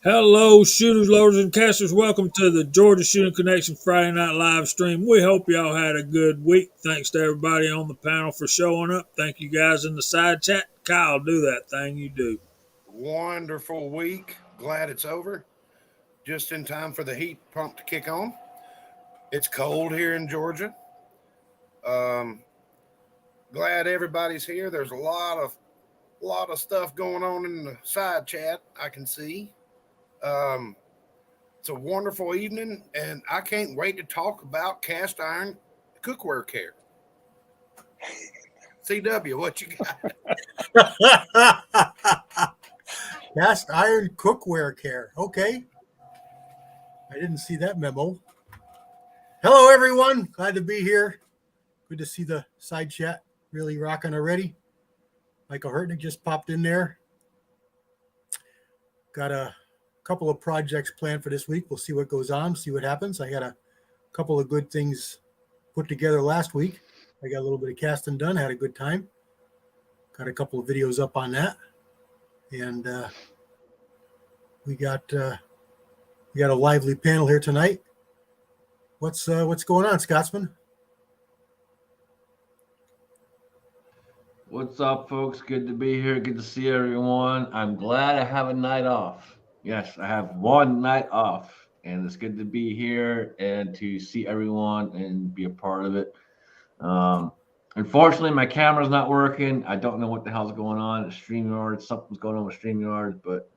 Hello, shooters, loaders, and casters. Welcome to the Georgia Shooting Connection Friday Night Live stream. We hope y'all had a good week. Thanks to everybody on the panel for showing up. Thank you guys in the side chat. Kyle, do that thing you do. Wonderful week. Glad it's over. Just in time for the heat pump to kick on. It's cold here in Georgia. Glad everybody's here. There's a lot of stuff going on in the side chat. I can see. It's a wonderful evening, and I can't wait to talk about cast iron cookware care. CW, what you got? Cast iron cookware care. Okay. I didn't see that memo. Hello, everyone. Glad to be here. Good to see the side chat really rocking already. Michael Hurtnick just popped in there. Got a couple of projects planned for this week. We'll see what goes on, see what happens. I got a couple of good things put together last week. I got a little bit of casting done, had a good time. Got a couple of videos up on that. And we got a lively panel here tonight. What's going on, Scotsman? What's up, folks? Good to be here. Good to see everyone. I'm glad I have a night off. Yes, I have one night off, and it's good to be here and to see everyone and be a part of it. Unfortunately, my camera's not working. I don't know what the hell's going on at StreamYard. Something's going on with StreamYard, but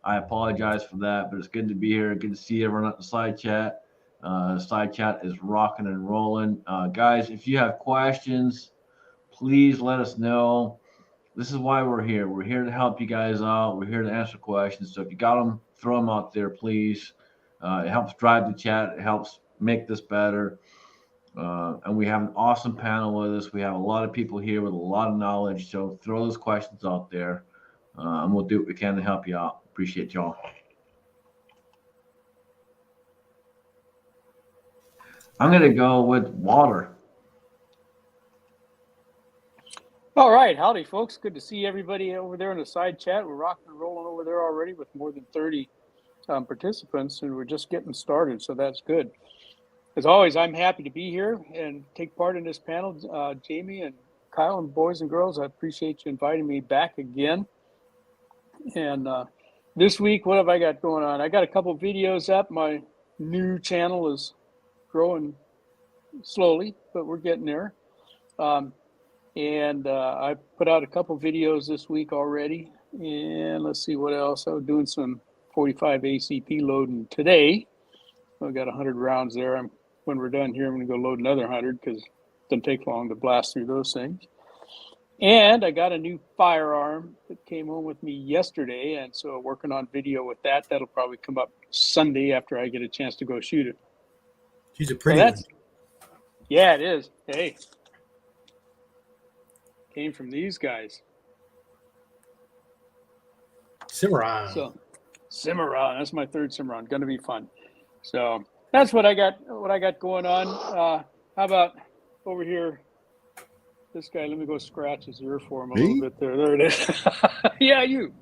I apologize for that. But it's good to be here. Good to see everyone at the side chat. Side chat is rocking and rolling. Guys, if you have questions, please let us know. This is why we're here. We're here to help you guys out. We're here to answer questions. So if you got them, throw them out there, please. It helps drive the chat. It helps make this better. And we have an awesome panel with us. We have a lot of people here with a lot of knowledge. So throw those questions out there, and we'll do what we can to help you out. Appreciate y'all. I'm going to go with water. All right. Howdy, folks. Good to see everybody over there in the side chat. We're rocking and rolling over there already with more than 30 participants, and we're just getting started, so that's good. As always, I'm happy to be here and take part in this panel. Jamie and Kyle and boys and girls, I appreciate you inviting me back again. And this week, what have I got going on? I got a couple videos up. My new channel is growing slowly, but we're getting there. And I put out a couple videos this week already. And let's see what else. I was doing some 45 ACP loading today. I got 100 rounds there. When we're done here, I'm going to go load another 100 because it doesn't take long to blast through those things. And I got a new firearm that came home with me yesterday. And so working on video with that. That'll probably come up Sunday after I get a chance to go shoot it. She's a pretty one. Yeah, it is. Hey. Came from these guys. Cimarron. So, Cimarron. That's my third Cimarron. Going to be fun. So that's what I got. What I got going on. How about over here? This guy. Let me go scratch his ear for him a little bit there. There it is. Yeah, you.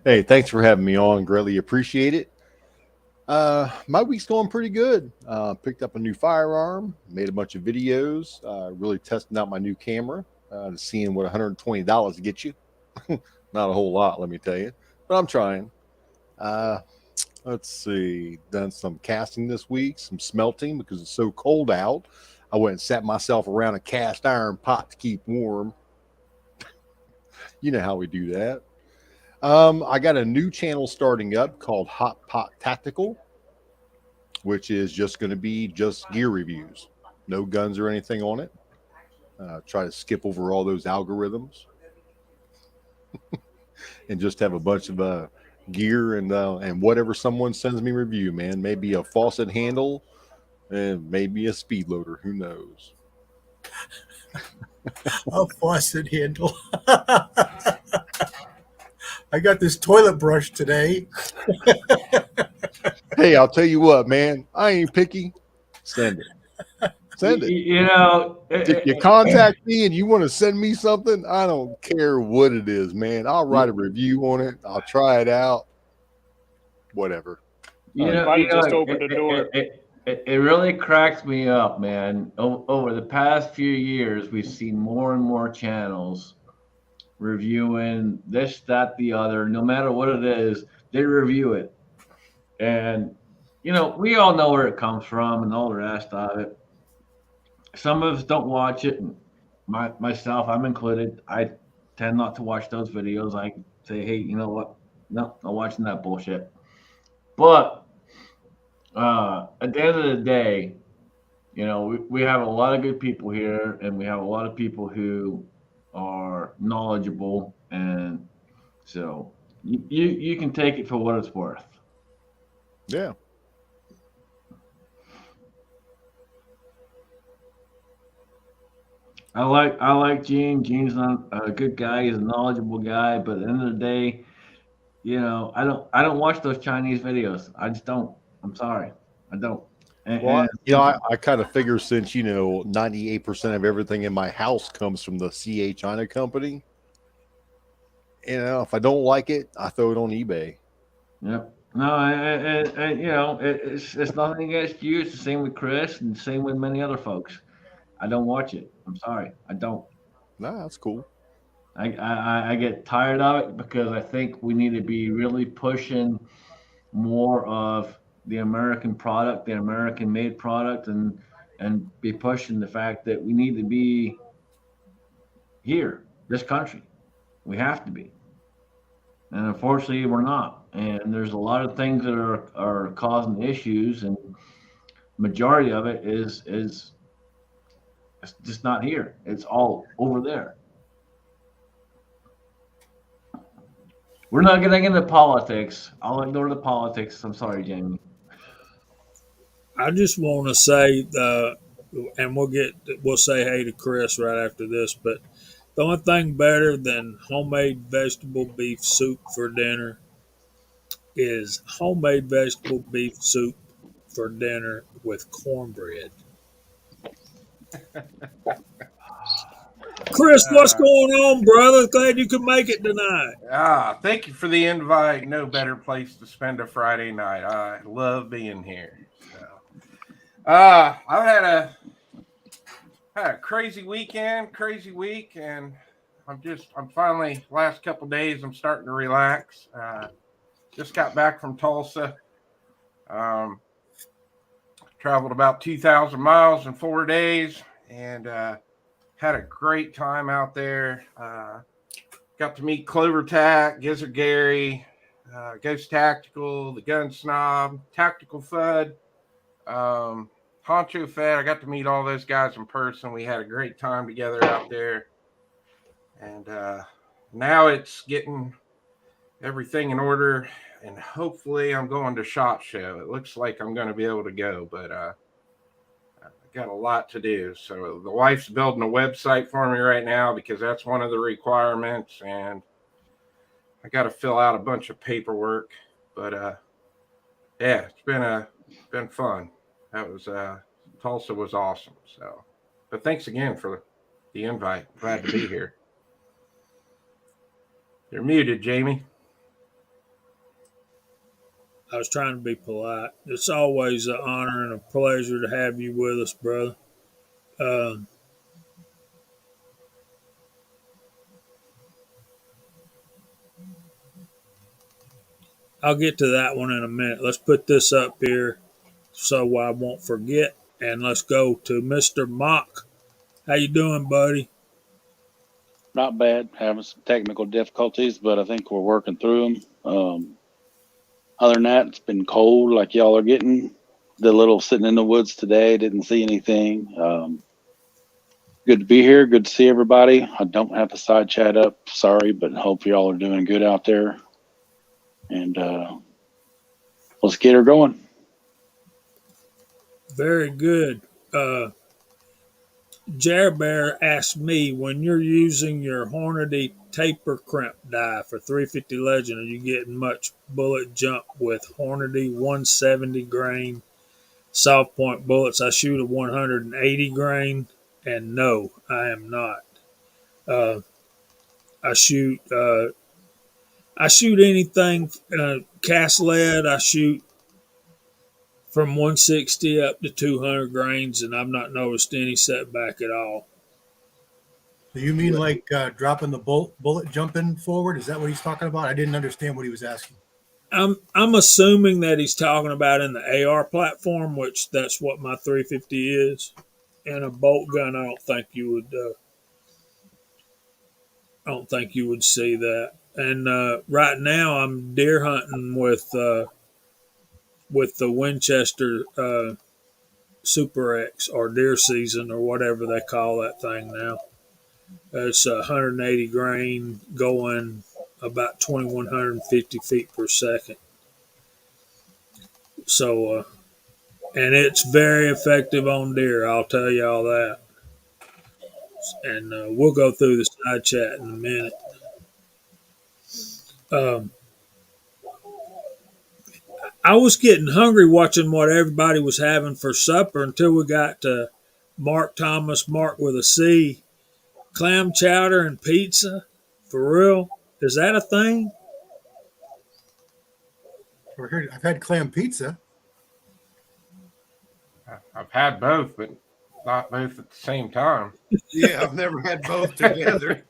Hey, thanks for having me on. Greatly appreciate it. My week's going pretty good. Picked up a new firearm, made a bunch of videos, really testing out my new camera, seeing what $120 gets you. Not a whole lot, let me tell you, but I'm trying. Let's see, done some casting this week, some smelting because it's so cold out. I went and sat myself around a cast iron pot to keep warm. You know how we do that. I got a new channel starting up called Hot Pot Tactical, which is just going to be just gear reviews. No guns or anything on it. Try to skip over all those algorithms and just have a bunch of gear and whatever someone sends me review, man. Maybe a faucet handle and maybe a speed loader. Who knows? A faucet handle. I got this toilet brush today. Hey, I'll tell you what, man. I ain't picky. Send it. Send it. You know, if you contact me and you want to send me something, I don't care what it is, man. I'll write a review on it. I'll try it out. whatever. Might have just opened the door. It really cracks me up, man. Over the past few years, we've seen more and more channels reviewing this, that, the other. No matter what it is, they review it. And, we all know where it comes from and all the rest of it. Some of us don't watch it. And myself, I'm included. I tend not to watch those videos. I say, hey, you know what? No, not watching that bullshit. But at the end of the day, we have a lot of good people here, and we have a lot of people who are knowledgeable, and so you can take it for what it's worth. Yeah. I like Gene. Gene's not a good guy. He's a knowledgeable guy, but at the end of the day, I don't watch those Chinese videos. I just don't. I'm sorry, I don't. Well, I kind of figure since 98% of everything in my house comes from the CA China company. If I don't like it, I throw it on eBay. Yep. No, it's nothing against you. It's the same with Chris, and the same with many other folks. I don't watch it. I'm sorry, I don't. Nah, that's cool. I get tired of it because I think we need to be really pushing more of the American product, the American made product, and be pushing the fact that we need to be here, this country. We have to be. And unfortunately, we're not. And there's a lot of things that are causing issues, and majority of it is it's just not here. It's all over there. We're not getting into politics. I'll ignore the politics. I'm sorry, Jamie. I just want to say, and we'll say hey to Chris right after this, but the only thing better than homemade vegetable beef soup for dinner is homemade vegetable beef soup for dinner with cornbread. Chris, what's going on, brother? Glad you could make it tonight. Thank you for the invite. No better place to spend a Friday night. I love being here. So, I've had a crazy weekend, crazy week, and I'm finally, last couple of days, I'm starting to relax. Just got back from Tulsa. Traveled about 2,000 miles in 4 days, and had a great time out there. Got to meet Clover Tack, Gizzard Gary, Ghost Tactical, the Gun Snob, Tactical Fud, Honcho Fed. I got to meet all those guys in person. We had a great time together out there. And now it's getting everything in order. And hopefully I'm going to SHOT Show. It looks like I'm going to be able to go, but I got a lot to do. So the wife's building a website for me right now because that's one of the requirements. And I got to fill out a bunch of paperwork. But yeah, it's been fun. That was Tulsa was awesome. So, but thanks again for the invite. Glad to be here. You're muted, Jamie. I was trying to be polite. It's always an honor and a pleasure to have you with us, brother. I'll get to that one in a minute. Let's put this up here so I won't forget, and let's go to Mr. Mock. How you doing, buddy? Not bad. Having some technical difficulties, but I think we're working through them. Other than that, it's been cold like y'all are getting. The little sitting in the woods today, didn't see anything. Good to be here. Good to see everybody. I don't have the side chat up. Sorry, but hope y'all are doing good out there. And let's get her going. Very good. Jerbear asked me, when you're using your Hornady taper crimp die for 350 Legend, are you getting much bullet jump with Hornady 170 grain soft point bullets? I shoot a 180 grain, and no, I am not. I I shoot anything cast lead. I shoot from 160 up to 200 grains, and I've not noticed any setback at all. Do you mean like dropping the bullet jumping forward? Is that what he's talking about? I didn't understand what he was asking. I'm assuming that he's talking about in the AR platform, which that's what my 350 is. And a bolt gun, I don't think you would. I don't think you would see that. And right now, I'm deer hunting with the Winchester Super X or deer season or whatever they call that thing now. It's 180 grain going about 2,150 feet per second. So, and it's very effective on deer. I'll tell you all that. And we'll go through the side chat in a minute. I was getting hungry watching what everybody was having for supper until we got to Mark Thomas, Mark with a C, clam chowder and pizza. For real? Is that a thing? I've had clam pizza. I've had both, but not both at the same time. Yeah, I've never had both together.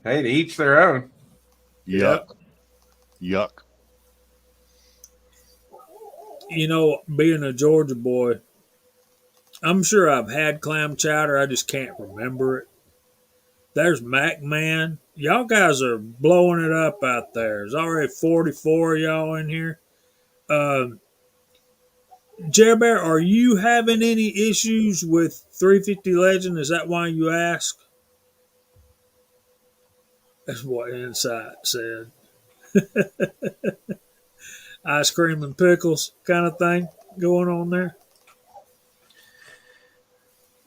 Hey, to each their own. Yuck. Yuck. You know, being a Georgia boy, I'm sure I've had clam chowder. I just can't remember it. There's Mac Man. Y'all guys are blowing it up out there. There's already 44 of y'all in here. Jerry Bear, are you having any issues with 350 Legend? Is that why you ask? That's what Insight said. Ice cream and pickles kind of thing going on there.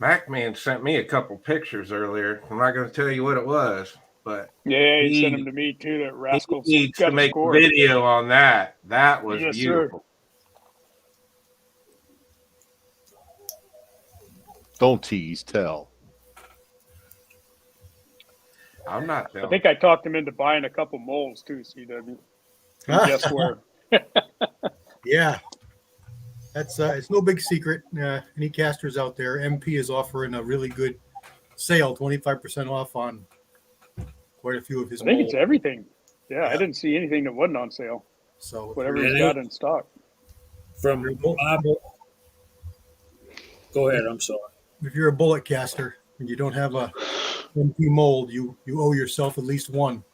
MacMan sent me a couple pictures earlier. I'm not going to tell you what it was, but yeah, he sent them to me too. That rascal he needs to make a video on that. That was beautiful. Sir. Don't tease, tell. I'm not telling. I think I talked him into buying a couple molds too, CW. Guess where? Yeah. That's it's no big secret. Any casters out there, MP is offering a really good sale, 25% off on quite a few of his I think molds. It's everything. Yeah, I didn't see anything that wasn't on sale. So whatever he's got in stock. From Bible. Go ahead, I'm sorry. If you're a bullet caster and you don't have a MP mold, you owe yourself at least one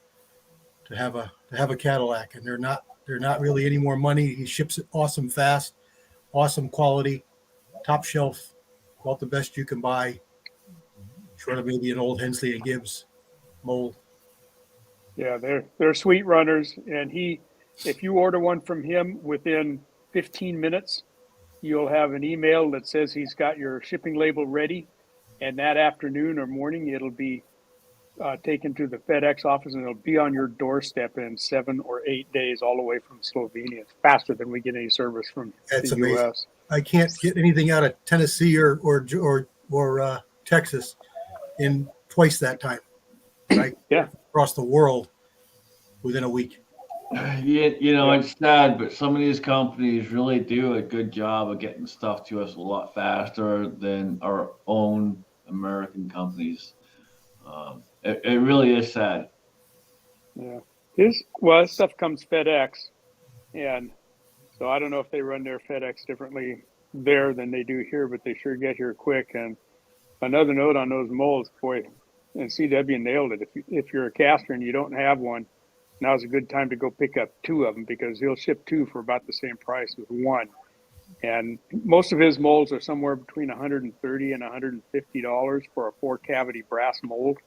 to have a Cadillac, and they're not really any more money. He ships it awesome fast, awesome quality, top shelf, about the best you can buy, short of maybe an old Hensley and Gibbs mold. Yeah, they're sweet runners, and if you order one from him within 15 minutes, you'll have an email that says he's got your shipping label ready, and that afternoon or morning it'll be taken to the FedEx office, and it'll be on your doorstep in 7 or 8 days, all the way from Slovenia. It's faster than we get any service from the U.S. I can't get anything out of Tennessee or Texas in twice that time. Right? Yeah, across the world within a week. You know, it's sad, but some of these companies really do a good job of getting stuff to us a lot faster than our own American companies. It really is sad. Yeah. His stuff comes FedEx, and so I don't know if they run their FedEx differently there than they do here, but they sure get here quick. And another note on those molds, boy, and CW nailed it. If you're a caster and you don't have one, now's a good time to go pick up 2 of them, because he'll ship 2 for about the same price as 1. And most of his molds are somewhere between $130 and $150 for a 4-cavity brass mold,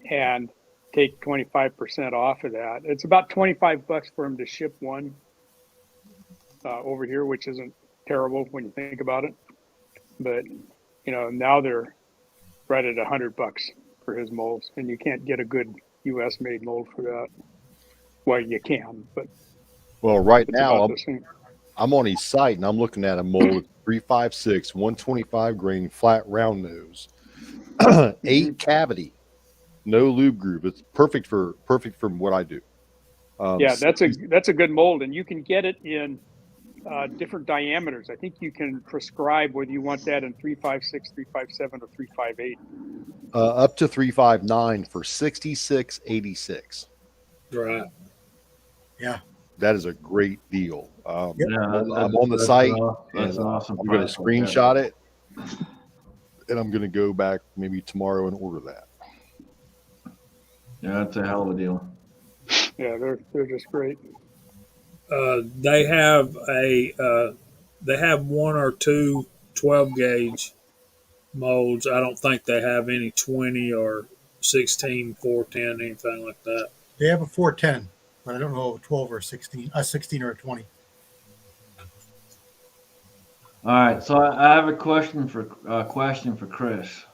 and take 25% off of that. It's about $25 for him to ship one over here, which isn't terrible when you think about it. But now they're right at $100 for his molds, and you can't get a good U.S. made mold for that. Well, you can, but right now I'm on his site and I'm looking at a mold 356 125 grain flat round nose, 8 cavity. no lube groove. It's perfect for what I do. Yeah, that's a good mold, and you can get it in different diameters. I think you can prescribe whether you want that in 356, 357, or 358. Up to 359 for 66.86. Right. Yeah. That is a great deal. Yep. Yeah, I'm on the site. That's and, an awesome. I'm going to price right there. screenshot it, and I'm going to go back maybe tomorrow and order that. Yeah, that's a hell of a deal. Yeah, they're just great. They have one or two 12 gauge molds. I don't think they have any 20 or 16, 410, anything like that. They have a 410, but I don't know a 12 or 16, a 16 or a 20. All right, so I have a question for Chris.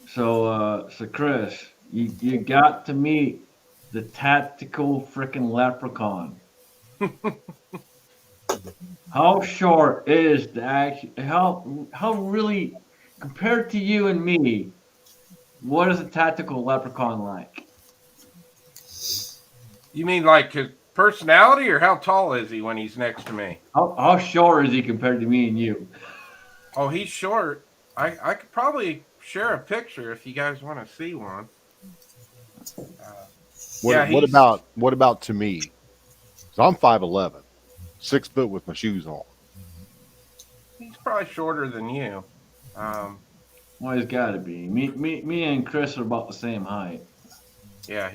So Chris, you got to meet the tactical freaking leprechaun. How short is the how really compared to you and me? What is a tactical leprechaun like? You mean like his personality, or how tall is he when he's next to me? How short is he compared to me and you? Oh, he's short. I could probably share a picture if you guys want to see one. What about to me? So I'm 5'11", 6 foot with my shoes on. He's probably shorter than you. Well, he's got to be. Me and Chris are about the same height. Yeah,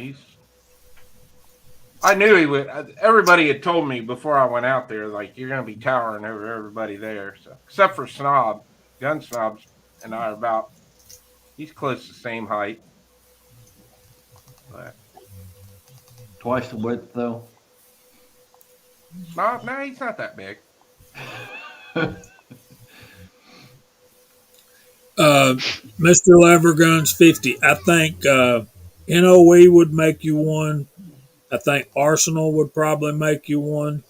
I knew he would. Everybody had told me before I went out there, like, you're going to be towering over everybody there. So, except for Snob, Gun Snobs, and I are he's close to the same height. But Twice the width, though. Snob, no, he's not that big. Mr. Leverguns 50. I think NOE would make you one. I think Arsenal would probably make you one.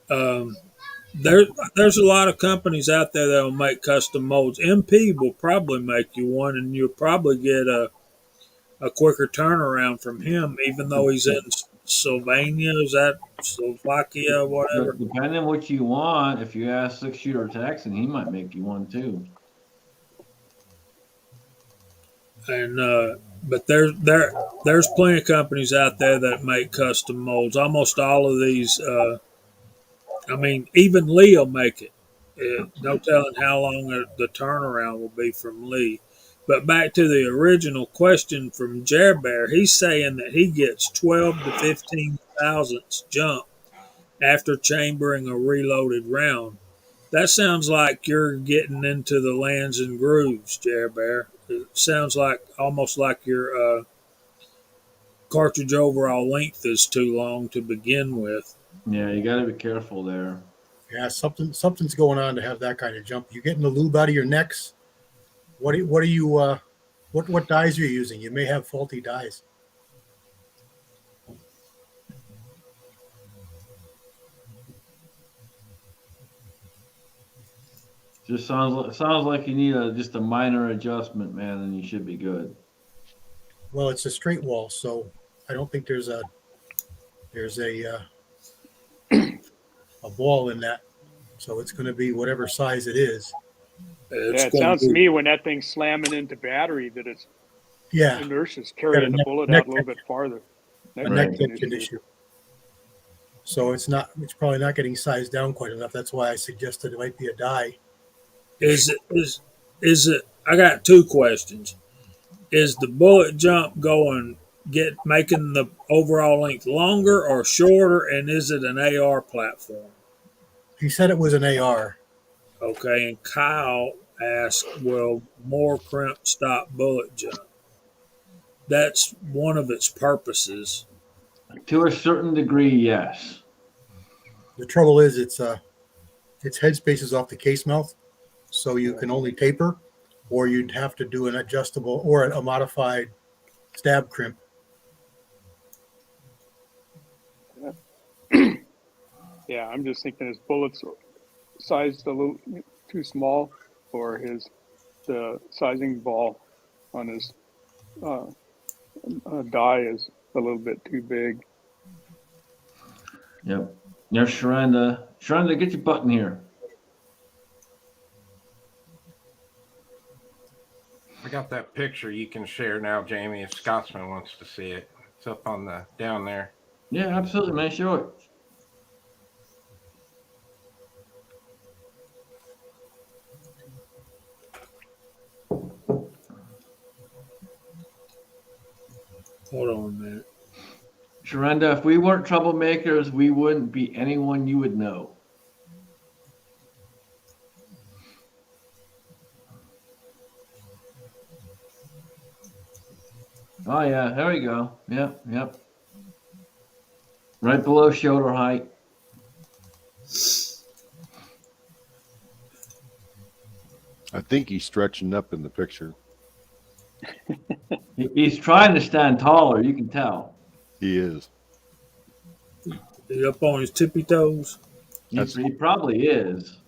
There's a lot of companies out there that will make custom molds. MP will probably make you one, and you'll probably get a quicker turnaround from him, even though he's in Slovenia. Is that Slovakia, whatever? Depending on what you want, if you ask 6-shooter Texan, he might make you one too. And but there's plenty of companies out there that make custom molds. Almost all of these, I mean, even Lee will make it. No telling how long the turnaround will be from Lee. But back to the original question from Jerbear, he's saying that he gets 12 to 15 thousandths jump after chambering a reloaded round. That sounds like you're getting into the lands and grooves, Jerbear. It sounds like almost like your cartridge overall length is too long to begin with. Yeah, you got to be careful there. Yeah, something's going on to have that kind of jump. You getting the lube out of your necks? What dyes are you using? You may have faulty dyes. Just sounds like you need just a minor adjustment, man, and you should be good. Well, it's a straight wall, so I don't think there's a a ball in that. So it's going to be whatever size it is. It sounds to me when that thing's slamming into battery that it's inertia's carrying the bullet out a little bit farther. A neck tension issue. So it's probably not getting sized down quite enough. That's why I suggested it might be a die. Is it? I got two questions. Is the bullet jump making the overall length longer or shorter, and is it an AR platform? He said it was an AR. Okay, and Kyle asked, will more crimp stop bullet jump? That's one of its purposes. To a certain degree, yes. The trouble is its headspace is off the case mouth, so you can only taper, or you'd have to do an adjustable or a modified stab crimp. Yeah, I'm just thinking his bullets sized a little too small for the sizing ball. on his die is a little bit too big. Yep. There's Sharonda. Sharonda, get your butt in here. I got that picture you can share now, Jamie, if Scotsman wants to see it. It's up on the down there. Yeah, absolutely, man. Show it. Hold on a minute. Sharonda, if we weren't troublemakers, we wouldn't be anyone you would know. Oh, yeah. There we go. Yep, yep. Right below shoulder height. I think he's stretching up in the picture. He's trying to stand taller. You can tell. He is. He's up on his tippy toes. He probably is.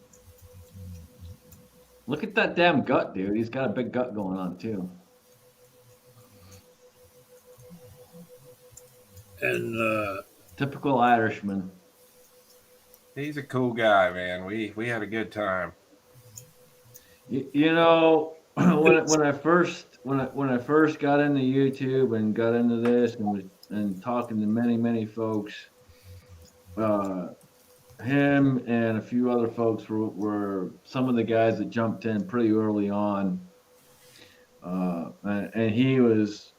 Look at that damn gut, dude. He's got a big gut going on, too. And typical Irishman. He's a cool guy, man. We had a good time. You know, when I first got into YouTube and got into this and talking to many folks, him and a few other folks were some of the guys that jumped in pretty early on, and he was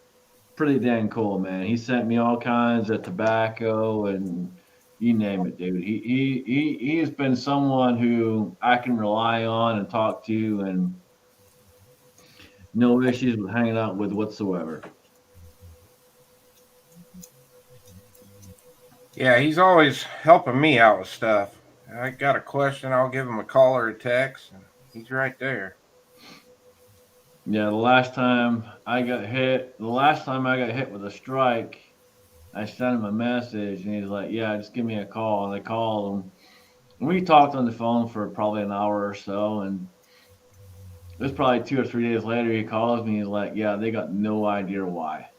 pretty dang cool, man. He sent me all kinds of tobacco and you name it, dude. He has been someone who I can rely on and talk to, and no issues with hanging out with whatsoever. Yeah, he's always helping me out with stuff. I got a question, I'll give him a call or a text, and he's right there. Yeah, the last time I got hit with a strike, I sent him a message, and he's like, "Yeah, just give me a call." And I called him, and we talked on the phone for probably an hour or so. And it was probably 2 or 3 days later. He calls me. He's like, "Yeah, they got no idea why."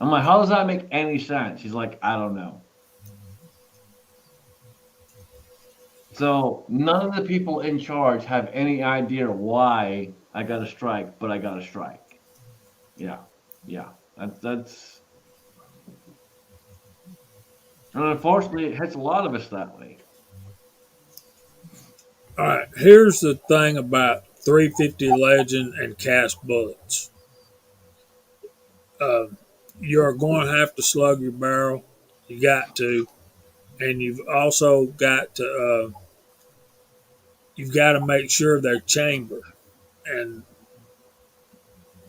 I'm like, "How does that make any sense?" He's like, "I don't know." So none of the people in charge have any idea why I got a strike, but I got a strike. Yeah. That's. And unfortunately, it hits a lot of us that way. all right, here's the thing about 350 Legend and cast bullets. You're going to have to slug your barrel. You got to, and you've also got to make sure they're chambered, and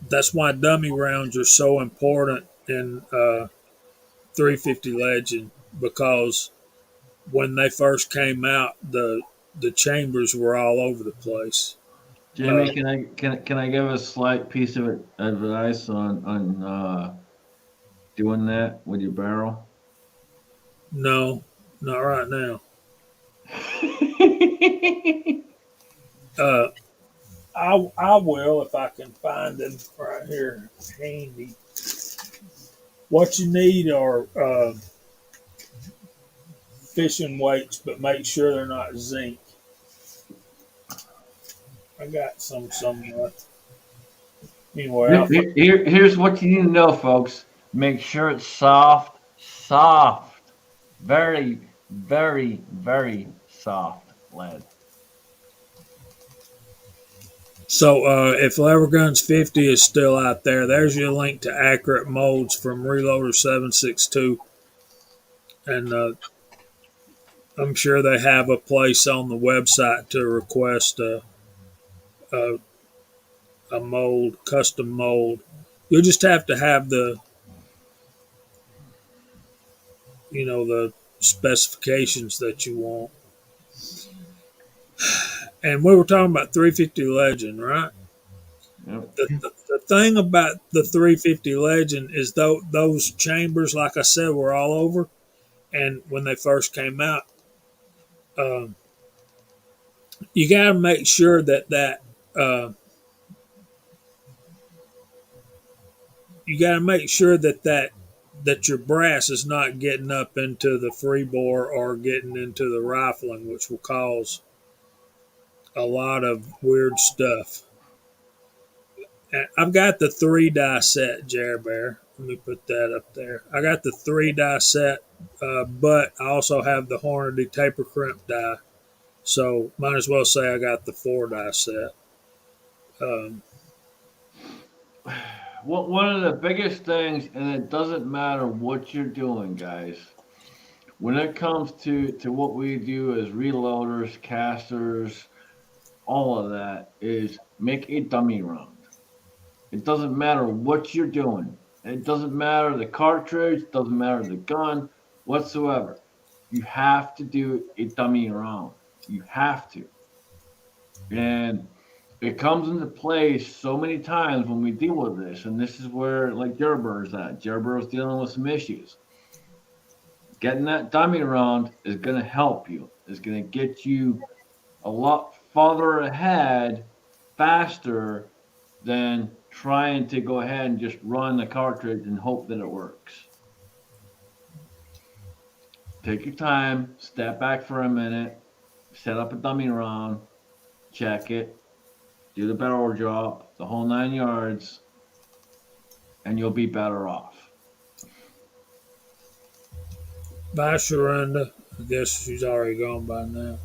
that's why dummy rounds are so important in 350 Legend, because when they first came out, the chambers were all over the place. Jamie, can I give a slight piece of advice on doing that with your barrel? No, not right now. I will if I can find them right here handy. What you need are fishing weights, but make sure they're not zinc. I got some somewhere. Anyway, Here's what you need to know, folks. Make sure it's soft. Very, very, very soft lead. so if Lever Guns 50 is still out there, there's your link to accurate molds from Reloader 762. And I'm sure they have a place on the website to request a mold, custom mold. You'll just have to have the specifications that you want. And we were talking about 350 Legend, right? Yep. The thing about the 350 Legend is those chambers, like I said, were all over. And when they first came out, you got to make sure that you got to make sure that your brass is not getting up into the free bore or getting into the rifling, which will cause a lot of weird stuff. And I've got the 3-die set, Jer Bear. Let me put that up there. I got the 3-die set, but I also have the Hornady taper crimp die. So might as well say I got the 4-die set. One of the biggest things, and it doesn't matter what you're doing, guys, when it comes to what we do as reloaders, casters, all of that, is make a dummy round. It doesn't matter what you're doing. It doesn't matter the cartridge, doesn't matter the gun, whatsoever. You have to do a dummy round. You have to. And it comes into play so many times when we deal with this, and this is where like Jerber's at. Jerber's dealing with some issues. Getting that dummy round is going to help you. It's going to get you a lot farther ahead, faster than trying to go ahead and just run the cartridge and hope that it works. Take your time, step back for a minute, set up a dummy round, check it, do the barrel drop, the whole 9 yards, and you'll be better off. Bye, Sharonda. I guess she's already gone by now.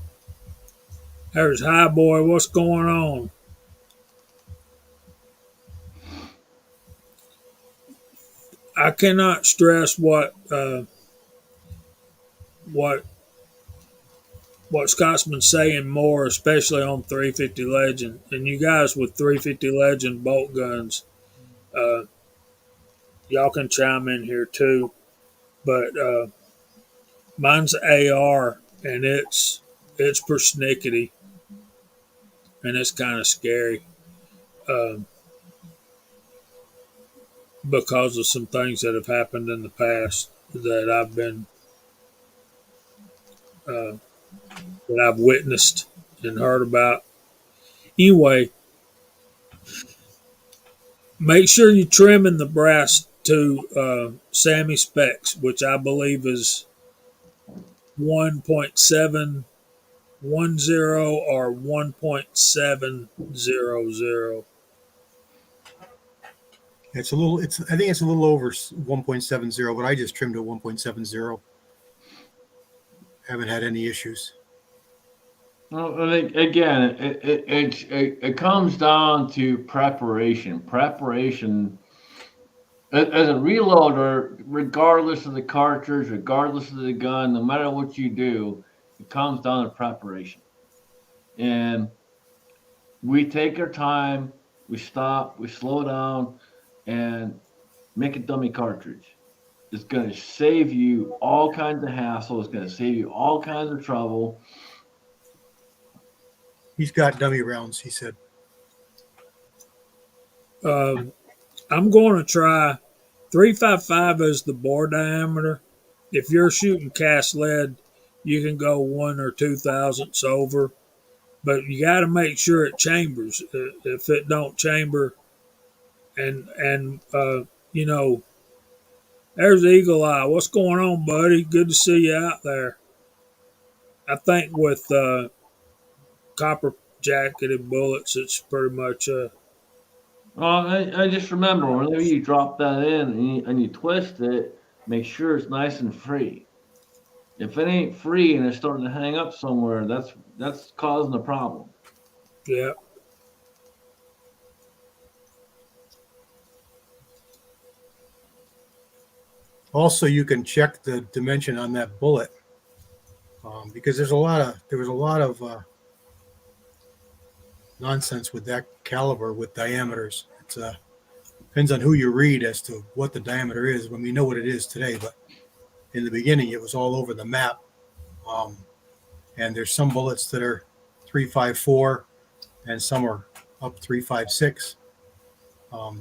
There's Hi Boy. What's going on? I cannot stress what Scott's been saying more, especially on 350 Legend. And you guys with 350 Legend bolt guns, y'all can chime in here too. But mine's AR, and it's persnickety, and it's kind of scary because of some things that have happened in the past that I've witnessed and heard about. Anyway, make sure you're trimming the brass to Sammy specs, which I believe is 1.710 or 1.700. I think it's a little over 1.70, but I just trimmed to 1.70. Haven't had any issues. Well, again, it comes down to preparation. Preparation as a reloader, regardless of the cartridge, regardless of the gun, no matter what you do, it comes down to preparation. And we take our time, we stop, we slow down, and make a dummy cartridge. It's going to save you all kinds of hassle. It's going to save you all kinds of trouble. He's got dummy rounds, he said. I'm going to try 355 as the bore diameter. If you're shooting cast lead, you can go 1 or 2 thousandths over, but you got to make sure it chambers. If it don't chamber, and you know, there's Eagle Eye. What's going on, buddy? Good to see you out there. I think with copper jacketed bullets, it's pretty much Well, I just remember whenever you drop that in and you twist it, make sure it's nice and free. If it ain't free and it's starting to hang up somewhere, that's causing a problem. yeah. Also, you can check the dimension on that bullet because there was a lot of nonsense with that caliber with diameters. It depends on who you read as to what the diameter is. When we know what it is today, but in the beginning, it was all over the map. And there's some bullets that are 354, and some are up 356.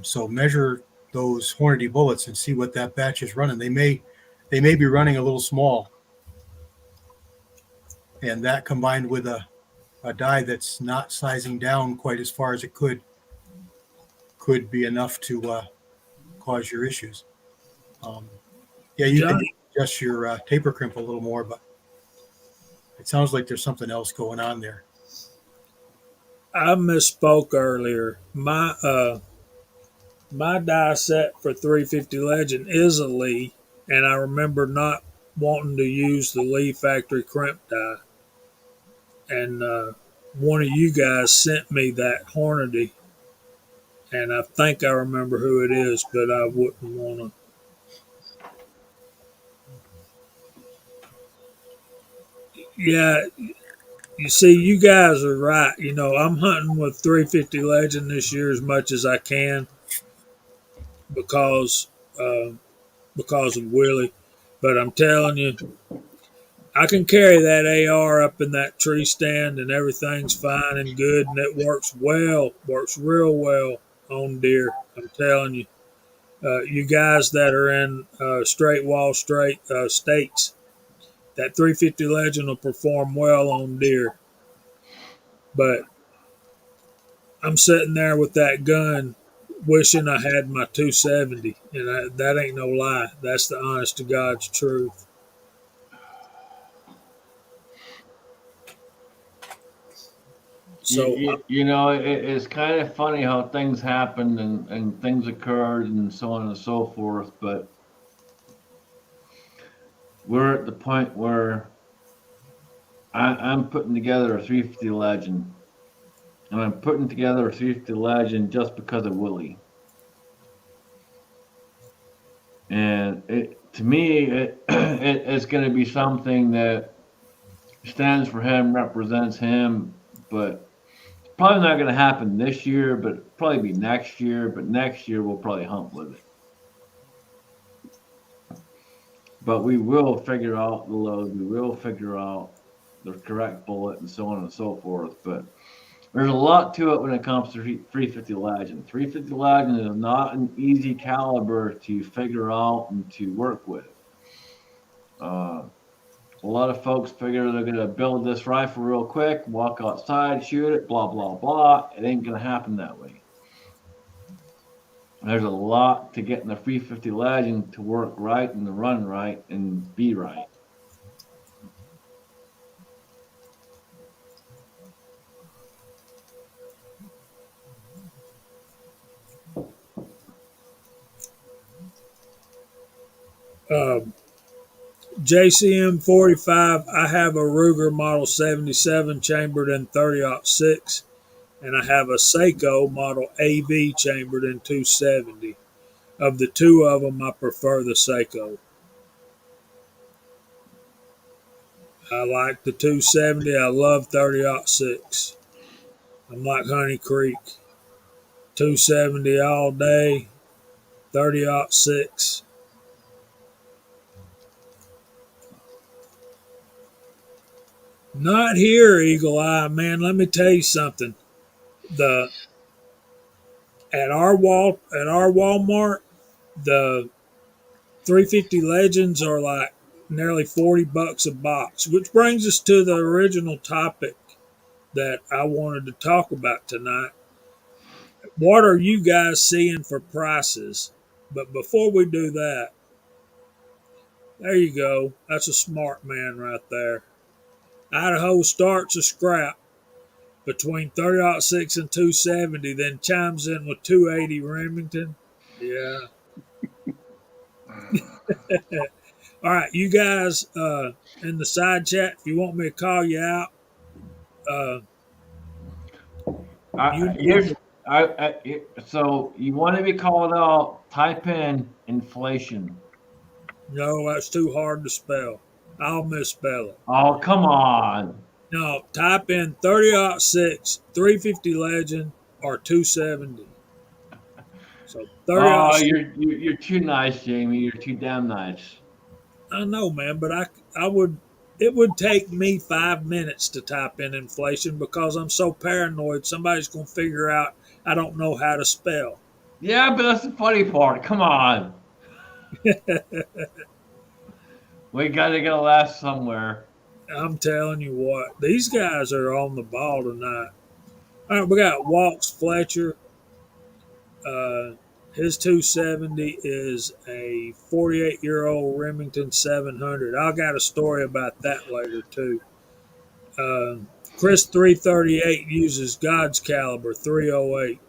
So measure those Hornady bullets and see what that batch is running. They may be running a little small, and that combined with a die that's not sizing down quite as far as it could be enough to cause your issues. Yeah, you John, can adjust your taper crimp a little more, but it sounds like there's something else going on there. I misspoke earlier. My die set for 350 Legend is a Lee, and I remember not wanting to use the Lee factory crimp die. And one of you guys sent me that Hornady, and I think I remember who it is, but I wouldn't want to. Yeah, you see, you guys are right. You know, I'm hunting with 350 Legend this year as much as I can because uh, because of Willie. But I'm telling you, I can carry that AR up in that tree stand and everything's fine and good, and it works well, works real well on deer. I'm telling you. You guys that are in straight wall straight states, that 350 Legend will perform well on deer. But I'm sitting there with that gun wishing I had my 270, and that ain't no lie. That's the honest to God's truth. So, It's kind of funny how things happen and things occurred and so on and so forth. But we're at the point where I'm putting together a 350 Legend. And I'm putting together a 350 Legend just because of Willie. And to me, it's going to be something that stands for him, represents him, but it's probably not going to happen this year, but probably be next year. But next year we'll probably hunt with it. But we will figure out the load. We will figure out the correct bullet and so on and so forth. But there's a lot to it when it comes to 350 Legend. 350 Legend is not an easy caliber to figure out and to work with. A lot of folks figure they're going to build this rifle real quick, walk outside, shoot it, blah, blah, blah. It ain't going to happen that way. There's a lot to getting the 350 Legend to work right and to run right and be right. JCM 45, I have a Ruger Model 77 chambered in 30-06, and I have a Seiko Model AV chambered in 270. Of the two of them, I prefer the Seiko. I like the 270. I love 30-06. I'm like Honey Creek. 270 all day, 30-06. Not here, Eagle Eye, man. Let me tell you something. The at our Walmart, the 350 Legends are like nearly $40 a box, which brings us to the original topic that I wanted to talk about tonight. What are you guys seeing for prices? But before we do that, there you go. That's a smart man right there. Idaho starts a scrap between 30-06 and 270, then chimes in with 280 Remington. Yeah. All right, you guys in the side chat, if you want me to call you out, So you want to be called out, type in inflation. no, that's too hard to spell. I'll misspell it. Oh, come on. No, type in 30-06, 350 Legend, or 270. So 30 Oh, you're too nice, Jamie. You're too damn nice. I know, man, but I would. It would take me 5 minutes to type in inflation because I'm so paranoid. Somebody's going to figure out I don't know how to spell. Yeah, but that's the funny part. Come on. We got to get a laugh somewhere. I'm telling you what, these guys are on the ball tonight. All right, we got Walks Fletcher. His 270 is a 48-year-old Remington 700. I got a story about that later too. Chris 338 uses God's caliber 308.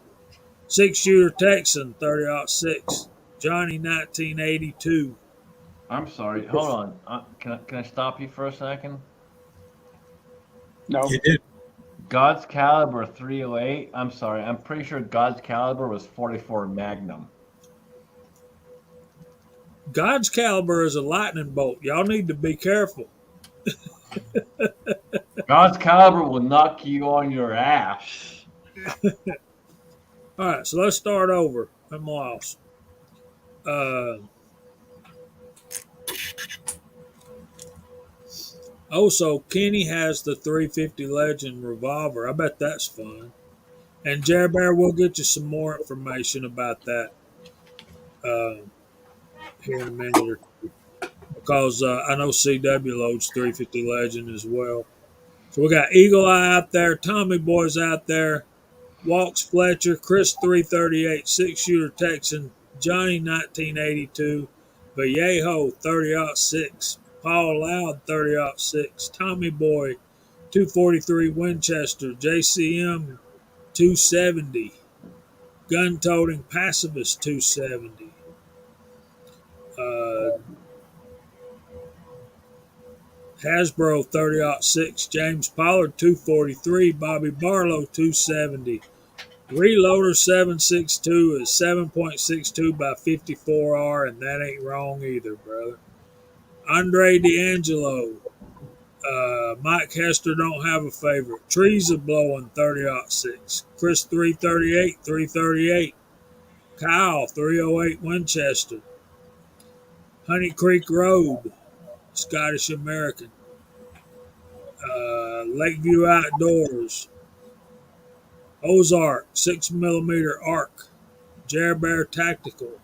Six shooter Texan 30-06. Johnny 1982. I'm sorry. Hold on. Can I stop you for a second? No, You did. God's caliber 308. I'm sorry. I'm pretty sure God's caliber was 44 Magnum. God's caliber is a lightning bolt. Y'all need to be careful. God's caliber will knock you on your ass. All right, so let's start over. I'm lost. Uh, so Kenny has the 350 Legend revolver. I bet that's fun. And Jerry Bear will get you some more information about that uh, here in a minute or two. Because I know CW loads 350 Legend as well. So we got Eagle Eye out there, Tommy Boy's out there, Walks Fletcher, Chris 338, six shooter Texan, Johnny 1982, Vallejo 30-06, Paul Loud 30-06, Tommy Boy 243 Winchester, JCM 270, Gun Toting Pacifist 270. Hasbro 30-06, James Pollard 243, Bobby Barlow 270. Reloader 762 is 7.62 by 54R, and that ain't wrong either, brother. Andre D'Angelo, Mike Hester don't have a favorite. Trees are blowing 30-06. Chris 338, 338. Kyle 308 Winchester. Honey Creek Road, Scottish American. Lakeview Outdoors. Ozark 6mm arc. Jer Bear Tactical.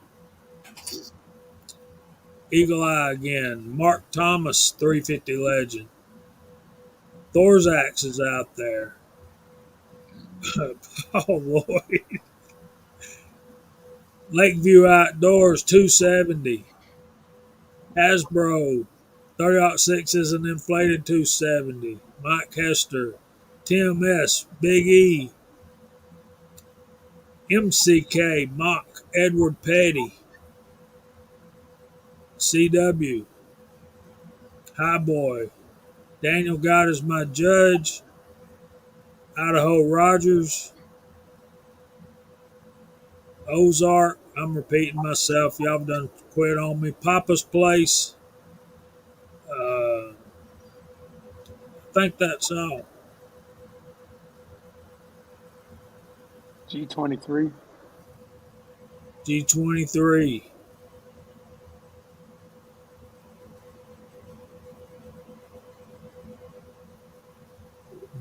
Eagle Eye again. Mark Thomas 350 Legend. Thor's Axe is out there. Paul Lloyd. Lakeview Outdoors 270. Hasbro 30-06 is an inflated 270. Mike Hester. Tim S. Big E. MCK Mock Edward Petty. CW. Highboy. Daniel God is my judge. Idaho Rogers. Ozark. I'm repeating myself. Y'all have done quit on me. Papa's Place. I think that's all. G23. G23.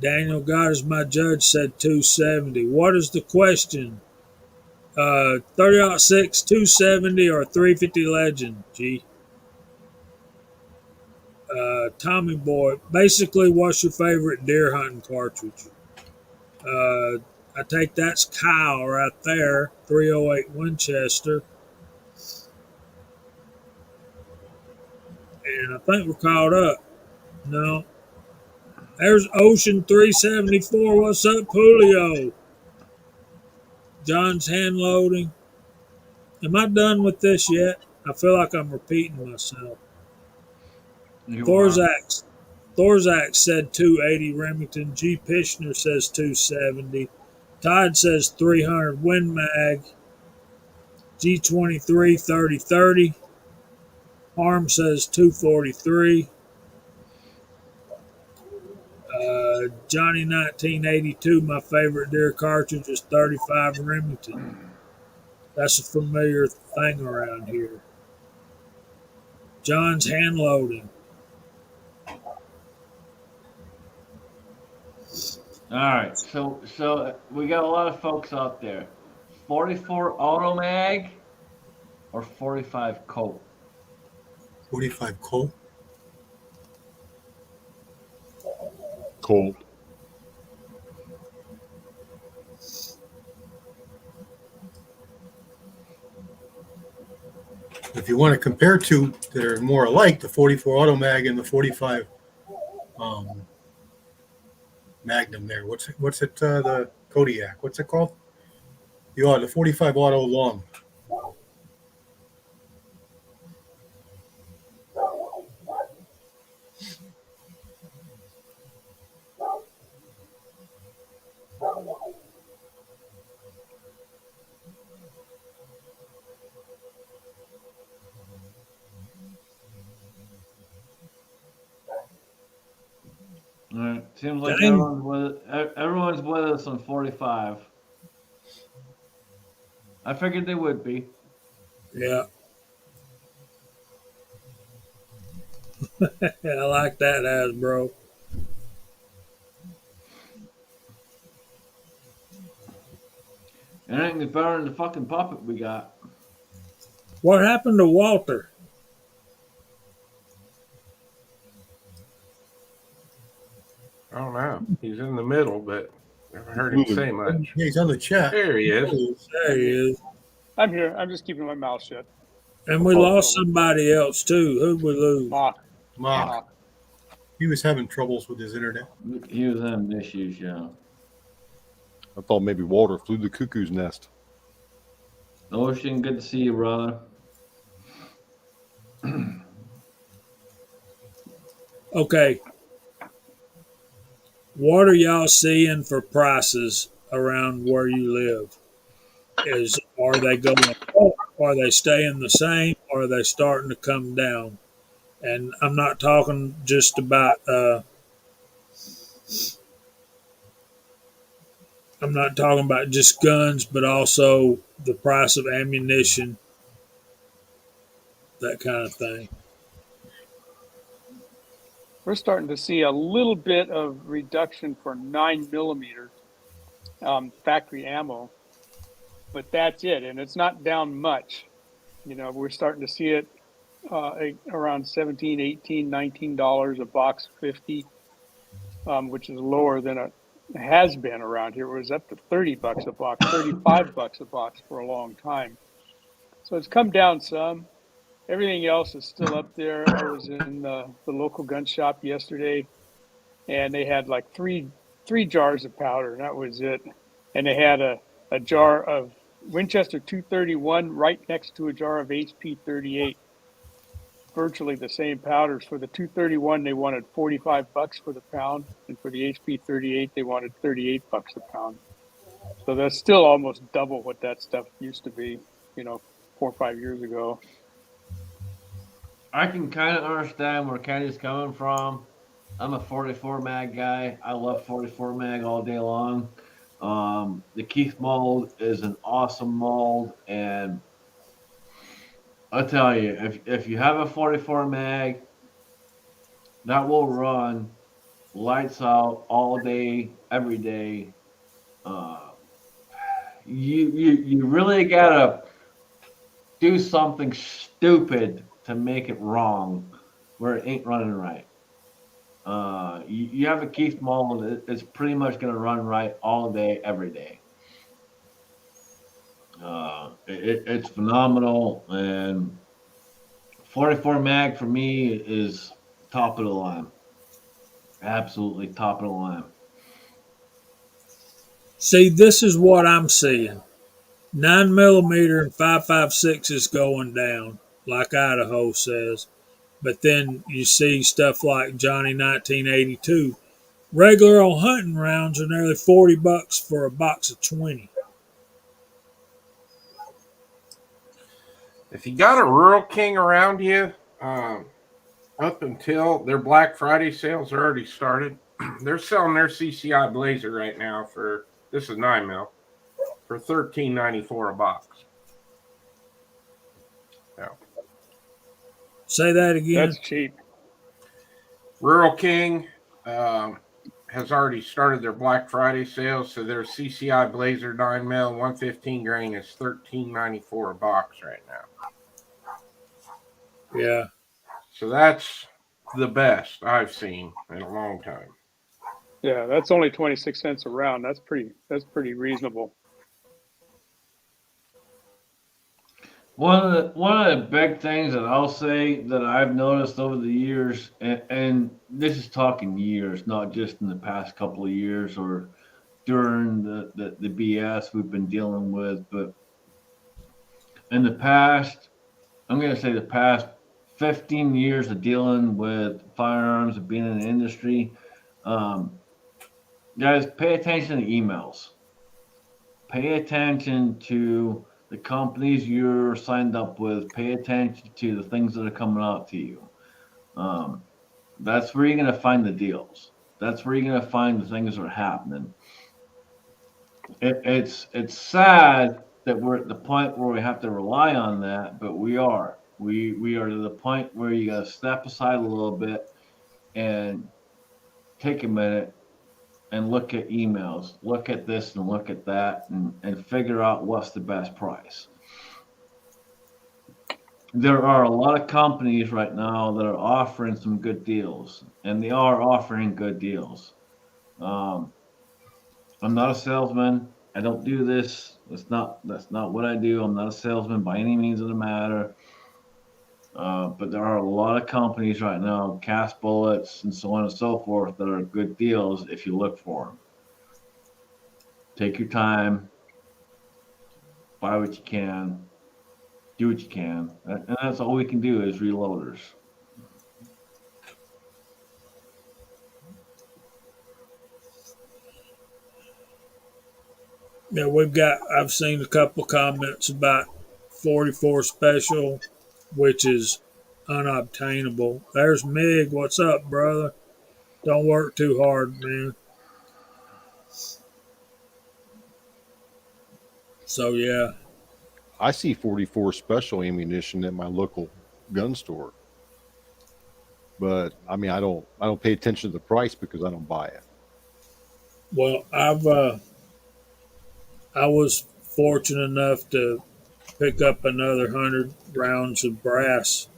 Daniel God is my judge said 270. What is the question? 30-06, 270, or 350 Legend, G? Tommy Boy. Basically, what's your favorite deer hunting cartridge? I take that's Kyle right there, 308 Winchester. And I think we're caught up. No. There's Ocean 374. What's up, Julio? John's hand loading. Am I done with this yet? I feel like I'm repeating myself. Thorzak said 280 Remington. G. Pishner says 270. Todd says 300 Win Mag. G23 3030. Harm says 243. Johnny 1982, my favorite deer cartridge is 35 Remington. That's a familiar thing around here. John's hand loading. All right, so we got a lot of folks out there. 44 Automag or 45 Colt? 45 Colt. Colt. If you want to compare two that are more alike, the 44 Auto Mag and the 45 Magnum there. What's it? The Kodiak. What's it called? The 45 Auto Long. All right. Seems like Dang. everyone's with us on 45. I figured they would be. Yeah. I like that, Hasbro. It ain't better than the fucking puppet we got. What happened to Walter? I don't know. He's in the middle, but never heard him say much. Yeah, he's on the chat. There he is. There he is. I'm here. I'm just keeping my mouth shut. And we lost somebody else too. Who'd we lose? Mock. Mock. He was having troubles with his internet. He was having issues, yeah. I thought maybe Walter flew the cuckoo's nest. Ocean, good to see you, brother. Okay. What are y'all seeing for prices around where you live? Are they going up? Are they staying the same? Or are they starting to come down? And I'm not talking just about I'm not talking about just guns, but also the price of ammunition, that kind of thing. We're starting to see a little bit of reduction for 9mm factory ammo, but that's it, and it's not down much. You know, we're starting to see it around $17, $18, $19 a box, 50, which is lower than it has been around here. It was up to $30 a box, $35 a box for a long time. So it's come down some. Everything else is still up there. I was in the local gun shop yesterday, and they had like three jars of powder, and that was it. And they had a jar of Winchester 231 right next to a jar of HP 38. Virtually the same powders. For the 231, they wanted $45 for the pound, and for the HP 38, they wanted $38 a pound. So that's still almost double what that stuff used to be, 4 or 5 years ago. I can kind of understand where Kenny's coming from. I'm a 44 mag guy. I love 44 mag all day long. The Keith mold is an awesome mold, and I'll tell you, if you have a 44 mag, that will run lights out all day, every day. You really gotta do something stupid to make it wrong, where it ain't running right. You have a Keith mold, it's pretty much gonna run right all day, every day. It's phenomenal, and 44 mag for me is top of the line. Absolutely top of the line. See, this is what I'm seeing. 9mm and 5.56 is going down, like Idaho says. But then you see stuff like Johnny 1982. Regular old hunting rounds are nearly $40 for a box of 20. If you got a Rural King around you, up until their Black Friday sales are already started, they're selling their CCI Blazer right now for, this is 9mm, for $13.94 a box. Yeah. Say that again. That's cheap. Rural King has already started their Black Friday sales, so their CCI Blazer 9mm 115 grain is $13.94 a box right now. Yeah. So that's the best I've seen in a long time. Yeah, that's only 26 cents a round. That's pretty reasonable. One of the big things that I'll say that I've noticed over the years, and this is talking years, not just in the past couple of years or during the BS we've been dealing with, but in the past, I'm going to say the past 15 years of dealing with firearms and being in the industry, um, guys, pay attention to emails. Pay attention to the companies you're signed up with. Pay attention to the things that are coming out to you. Um, that's where you're going to find the deals. That's where you're going to find the things that are happening. It's sad that we're at the point where we have to rely on that, but we are. We are to the point where you got to step aside a little bit and take a minute and look at emails, look at this and look at that, and figure out what's the best price. There are a lot of companies right now that are offering some good deals, and they are offering good deals. Um, I'm not a salesman. I don't do this. That's not what I do. I'm not a salesman by any means of the matter. But there are a lot of companies right now, cast bullets and so on and so forth, that are good deals if you look for them. Take your time, buy what you can, do what you can, and that's all we can do as reloaders. Yeah, I've seen a couple comments about 44 special, which is unobtainable. There's Mig. What's up, brother? Don't work too hard, man. So, yeah. I see 44 special ammunition at my local gun store, but I mean, I don't pay attention to the price because I don't buy it. Well, I was fortunate enough to pick up another 100 rounds of brass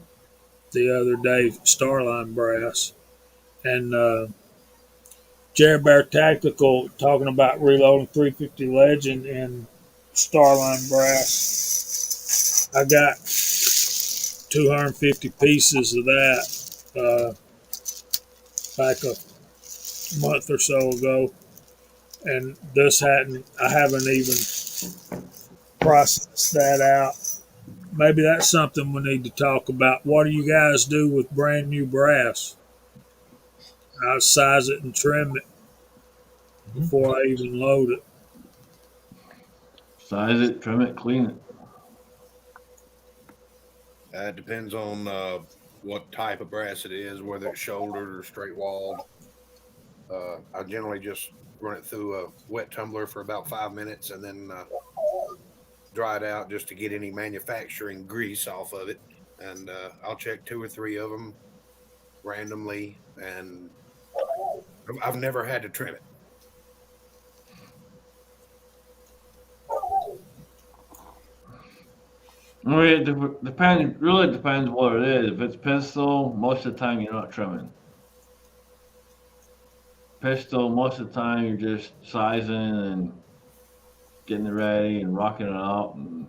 the other day, Starline brass. And Jared Bear Tactical talking about reloading 350 Legend and Starline brass. I got 250 pieces of that back a month or so ago, and I haven't even processed that out. Maybe that's something we need to talk about. What do you guys do with brand new brass? I size it and trim it before I even load it. Size it, trim it, clean it. It depends on what type of brass it is, whether it's shouldered or straight walled. I generally just run it through a wet tumbler for about 5 minutes and then dry it out just to get any manufacturing grease off of it. And I'll check two or three of them randomly, and I've never had to trim it. I mean, it depends. Really depends what it is. If it's pistol, most of the time you're not trimming. Pistol, most of the time you're just sizing and getting it ready and rocking it out and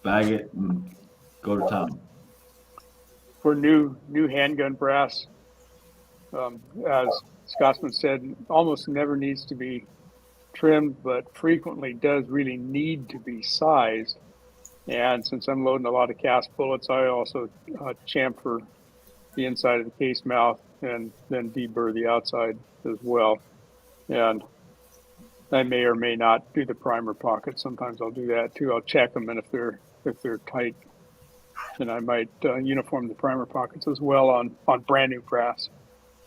bag it and go to town. For new handgun brass, as Scotsman said, almost never needs to be trimmed, but frequently does really need to be sized. And since I'm loading a lot of cast bullets, I also chamfer the inside of the case mouth and then deburr the outside as well. And I may or may not do the primer pockets. Sometimes I'll do that too. I'll check them, and if they're tight, then I might uniform the primer pockets as well on brand new brass.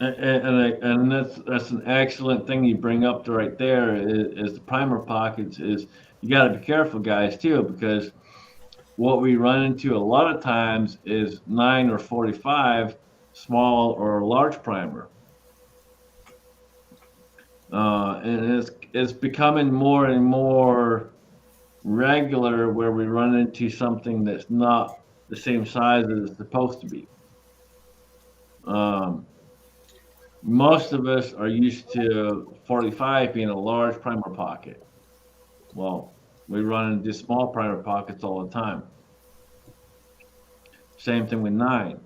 And that's an excellent thing you bring up to right there is the primer pockets. Is you got to be careful, guys, too, because what we run into a lot of times is 9 or 45 small or large primer. And it's becoming more and more regular where we run into something that's not the same size as it's supposed to be. Most of us are used to 45 being a large primer pocket. Well, we run into small primer pockets all the time. Same thing with 9.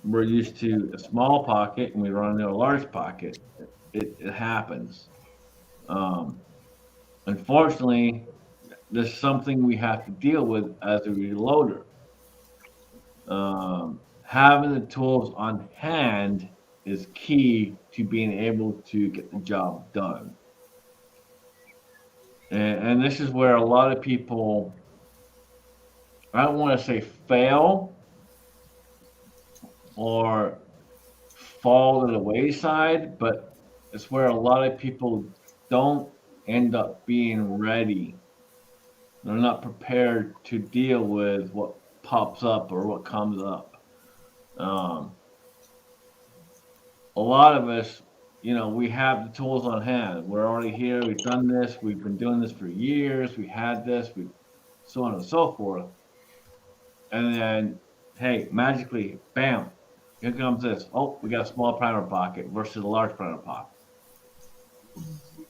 We're used to a small pocket and we run into a large pocket. It happens. Unfortunately, there's something we have to deal with as a reloader. Having the tools on hand is key to being able to get the job done. And this is where a lot of people, I don't want to say fail or fall to the wayside, but it's where a lot of people don't end up being ready. They're not prepared to deal with what pops up or what comes up. A lot of us, we have the tools on hand. We're already here. We've done this. We've been doing this for years. We had this. We, so on and so forth. And then, hey, magically, bam, here comes this. Oh, we got a small primer pocket versus a large primer pocket.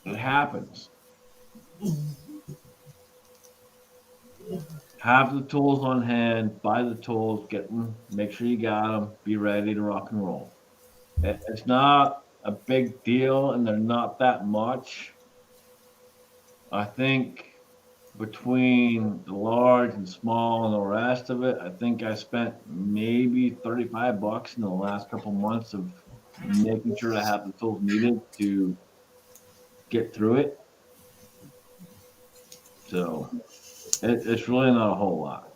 It happens. Have the tools on hand, buy the tools, get them, make sure you got them, be ready to rock and roll. It's not a big deal, and they're not that much. I think between the large and small and the rest of it, I think I spent maybe $35 in the last couple months of making sure I have the tools needed to get through it. So it's really not a whole lot.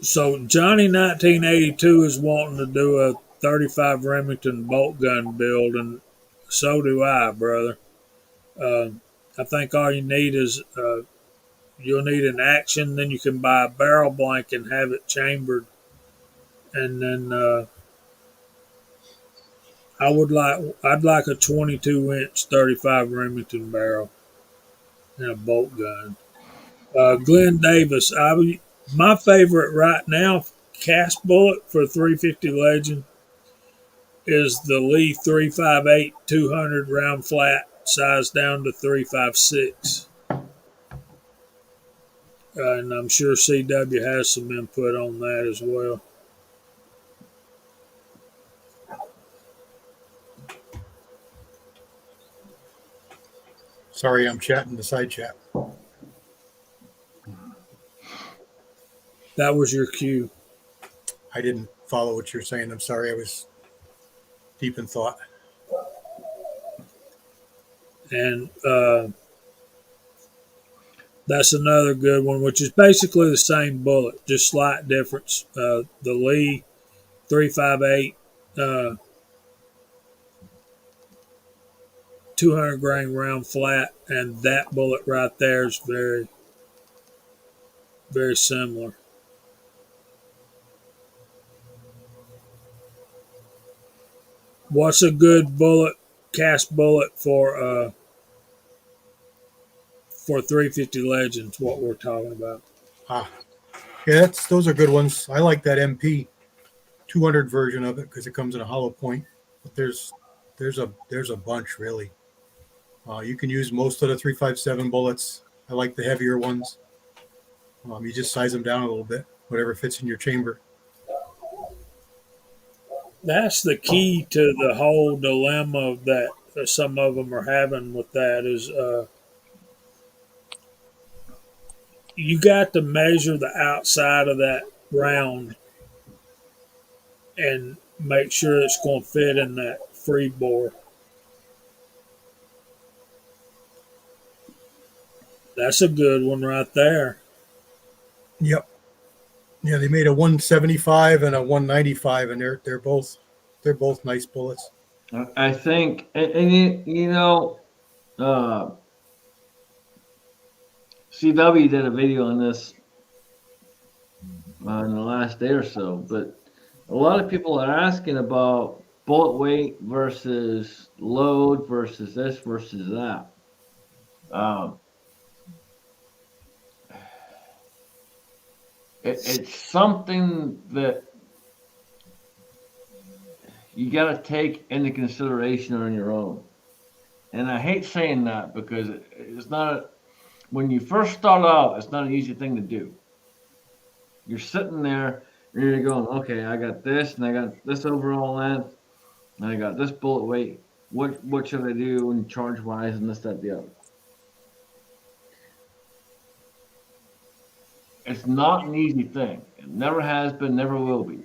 So Johnny 1982 is wanting to do a 35 Remington bolt gun build, and so do I, brother. I think all you need is you'll need an action, then you can buy a barrel blank and have it chambered, and then I'd like a 22-inch 35 Remington barrel and a bolt gun. Glenn Davis, my favorite right now cast bullet for 350 Legend is the Lee 358 200 round flat, sized down to 356. And I'm sure CW has some input on that as well. Sorry, I'm chatting the side chat. That was your cue. I didn't follow what you're saying. I'm sorry. I was deep in thought. And that's another good one, which is basically the same bullet, just slight difference. The Lee 358 200 grain round flat, and that bullet right there is very, very similar. What's a good bullet, cast bullet for 350 Legends? What we're talking about. Yeah, those are good ones. I like that MP 200 version of it because it comes in a hollow point. But there's a bunch really. You can use most of the 357 bullets. I like the heavier ones. You just size them down a little bit, whatever fits in your chamber. That's the key to the whole dilemma that some of them are having with that is you got to measure the outside of that round and make sure it's going to fit in that free bore. That's a good one right there. Yep. Yeah, they made a 175 and a 195, and they're both nice bullets. I think, and CW did a video on this in the last day or so, but a lot of people are asking about bullet weight versus load versus this versus that. It's something that you got to take into consideration on your own. And I hate saying that because it's not, when you first start out, it's not an easy thing to do. You're sitting there and you're going, okay, I got this and I got this overall length and I got this bullet weight. What should I do in charge wise and this, that, the other? It's not an easy thing. It never has been, never will be.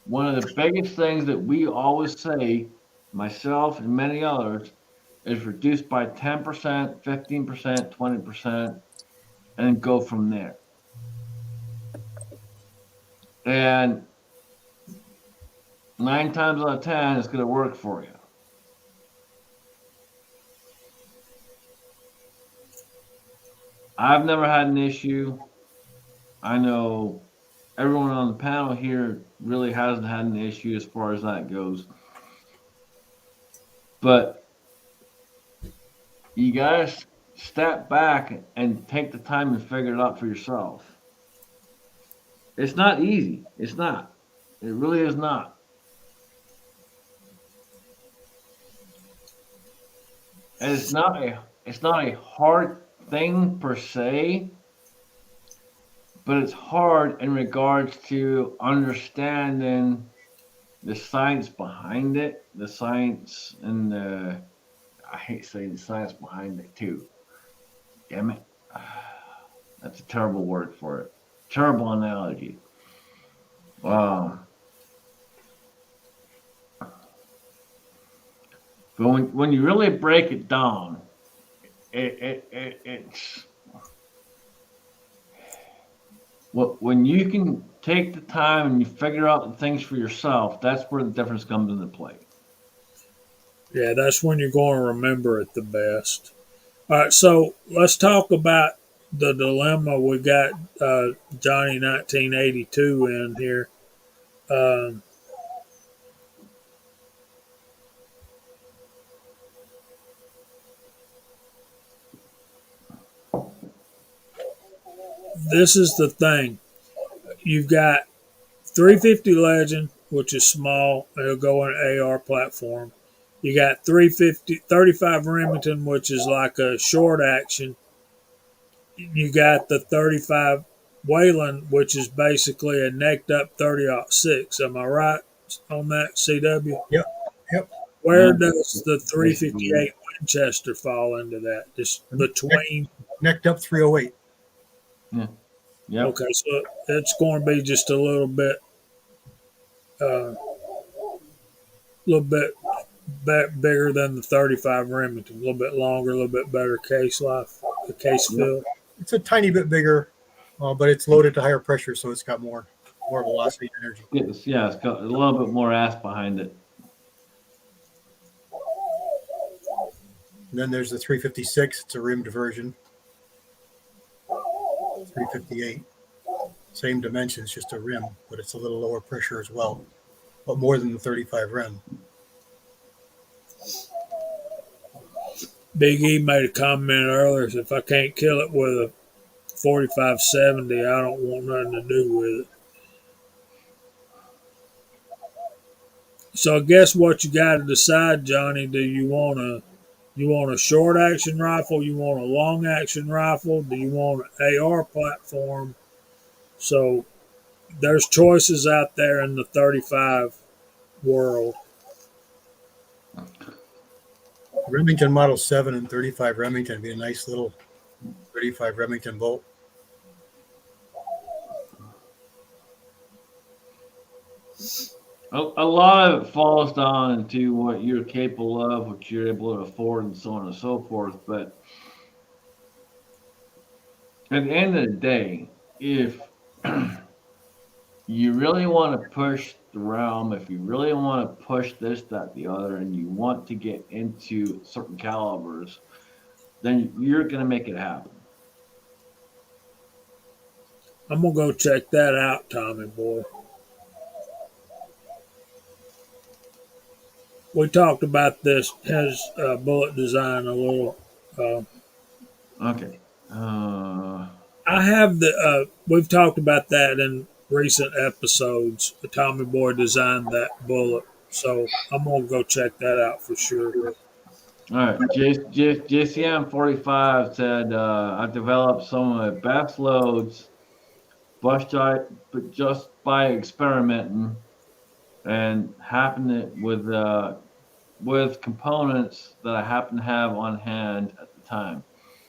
One of the biggest things that we always say, myself and many others, is reduce by 10%, 15%, 20%, and go from there. And 9 times out of 10, it's going to work for you. I've never had an issue. I know everyone on the panel here really hasn't had an issue as far as that goes. But you guys step back and take the time and figure it out for yourself. It's not easy. It's not. It really is not. And it's not a hard thing per se, but it's hard in regards to understanding the science behind it, the science and the, I hate saying the science behind it too. Damn it. That's a terrible word for it. Terrible analogy. But when you really break it down, it's when you can take the time and you figure out the things for yourself, that's where the difference comes into play. Yeah, that's when you're going to remember it the best. All right, so let's talk about the dilemma. We got Johnny 1982 in here. This is the thing. You've got 350 Legend, which is small. It'll go on an AR platform. You got 35 Remington, which is like a short action. You got the 35 Wayland, which is basically a necked up 30-06. Am I right on that, CW? Yep. Where does the 358 Winchester fall into that? Just between Necked up 308. Yeah. Yep. Okay, so it's going to be just a little bit bigger than the 35 Remington, a little bit longer, a little bit better case life, the case fill. It's a tiny bit bigger, but it's loaded to higher pressure, so it's got more velocity and energy. It's got a little bit more ass behind it. And then there's the 356. It's a rimmed version. 358. Same dimensions, just a rim, but it's a little lower pressure as well, but more than the 35 rim. Big E made a comment earlier. If I can't kill it with a 45-70, I don't want nothing to do with it. So I guess what you got to decide, Johnny, do you want a short action rifle? You want a long action rifle? Do you want an AR platform? So there's choices out there in the 35 world. Remington Model 7 and 35 Remington would be a nice little 35 Remington bolt. A lot of it falls down into what you're capable of, what you're able to afford, and so on and so forth. But at the end of the day, if you really want to push the realm, if you really want to push this, that, the other, and you want to get into certain calibers, then you're going to make it happen. I'm going to go check that out, Tommy boy. We talked about his bullet design a little. Okay. I have we've talked about that in recent episodes. The Tommy Boy designed that bullet, so I'm gonna go check that out for sure. All right. JCM 45 said, I developed some of the best loads but just by experimenting and happened it with components that I happen to have on hand at the time.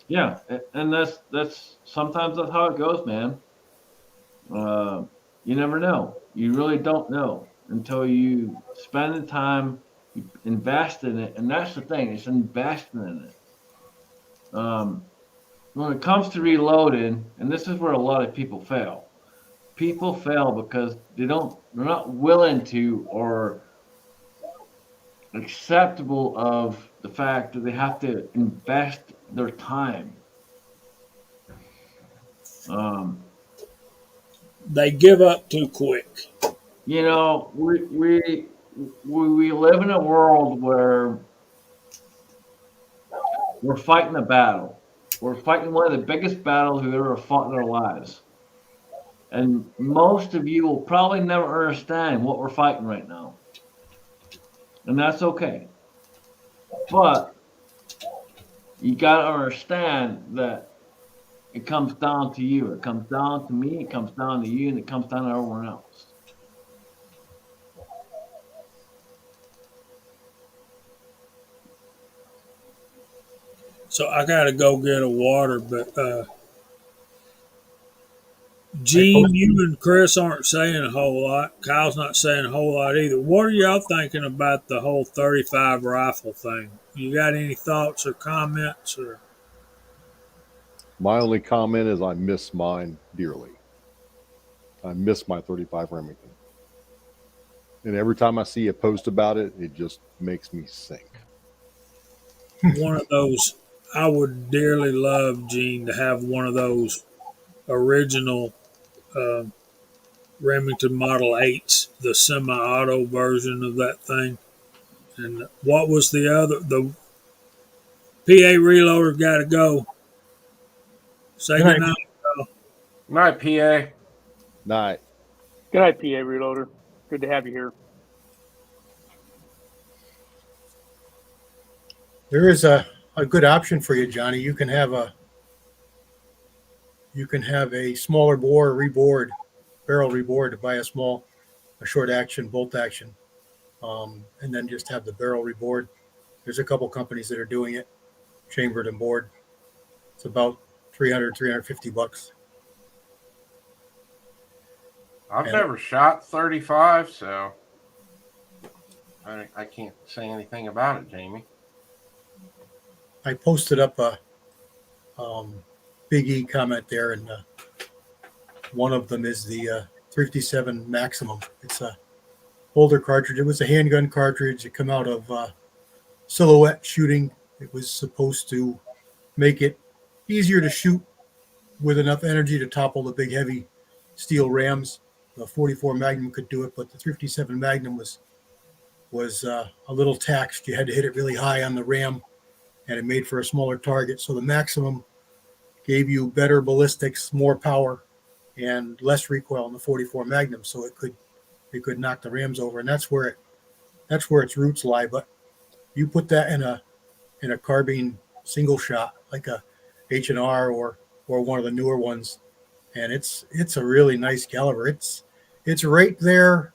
Yeah, and that's sometimes that's how it goes, man. You never know. You really don't know until you spend the time, you invest in it, and that's the thing. It's investing in it. When it comes to reloading, and this is where a lot of people fail. People fail because they're not willing to or acceptable of the fact that they have to invest their time. Um, They give up too quick. you know, we live in a world where we're fighting a battle. We're fighting one of the biggest battles we've ever fought in our lives. And most of you will probably never understand what we're fighting right now. And that's okay. But you got to understand that it comes down to you. It comes down to me. It comes down to you. And it comes down to everyone else. So I got to go get a water, but Gene, you and Chris aren't saying a whole lot. Kyle's not saying a whole lot either. What are y'all thinking about the whole 35 rifle thing? You got any thoughts or comments? Or My only comment is I miss mine dearly. I miss my 35 Remington. And every time I see a post about it, it just makes me sink. one of those, I would dearly love, Gene, to have one of those original uh, Remington Model 8s, the semi-auto version of that thing. And what was the other? The PA reloader got to go. Say Good night. goodnight. Night, PA. Night. Good night, PA Reloader. Good to have you here. There is a good option for you, Johnny. You can have a smaller bore reboard, barrel reboard to buy a short action, bolt action, and then just have the barrel reboard. There's a couple companies that are doing it, chambered and bored. It's about $350. I've And- never shot 35, so I can't say anything about it, Jamie. I posted up a Big E comment there, and one of them is the 357 Maximum. It's a older cartridge. It was a handgun cartridge. It came out of silhouette shooting. It was supposed to make it easier to shoot with enough energy to topple the big heavy steel rams. The 44 Magnum could do it, but the 357 Magnum was a little taxed. You had to hit it really high on the ram, and it made for a smaller target. So the Maximum gave you better ballistics, more power, and less recoil in the 44 Magnum, so it could knock the rams over, and that's where its roots lie. But you put that in a carbine single shot like a H&R or one of the newer ones, and it's a really nice caliber. It's right there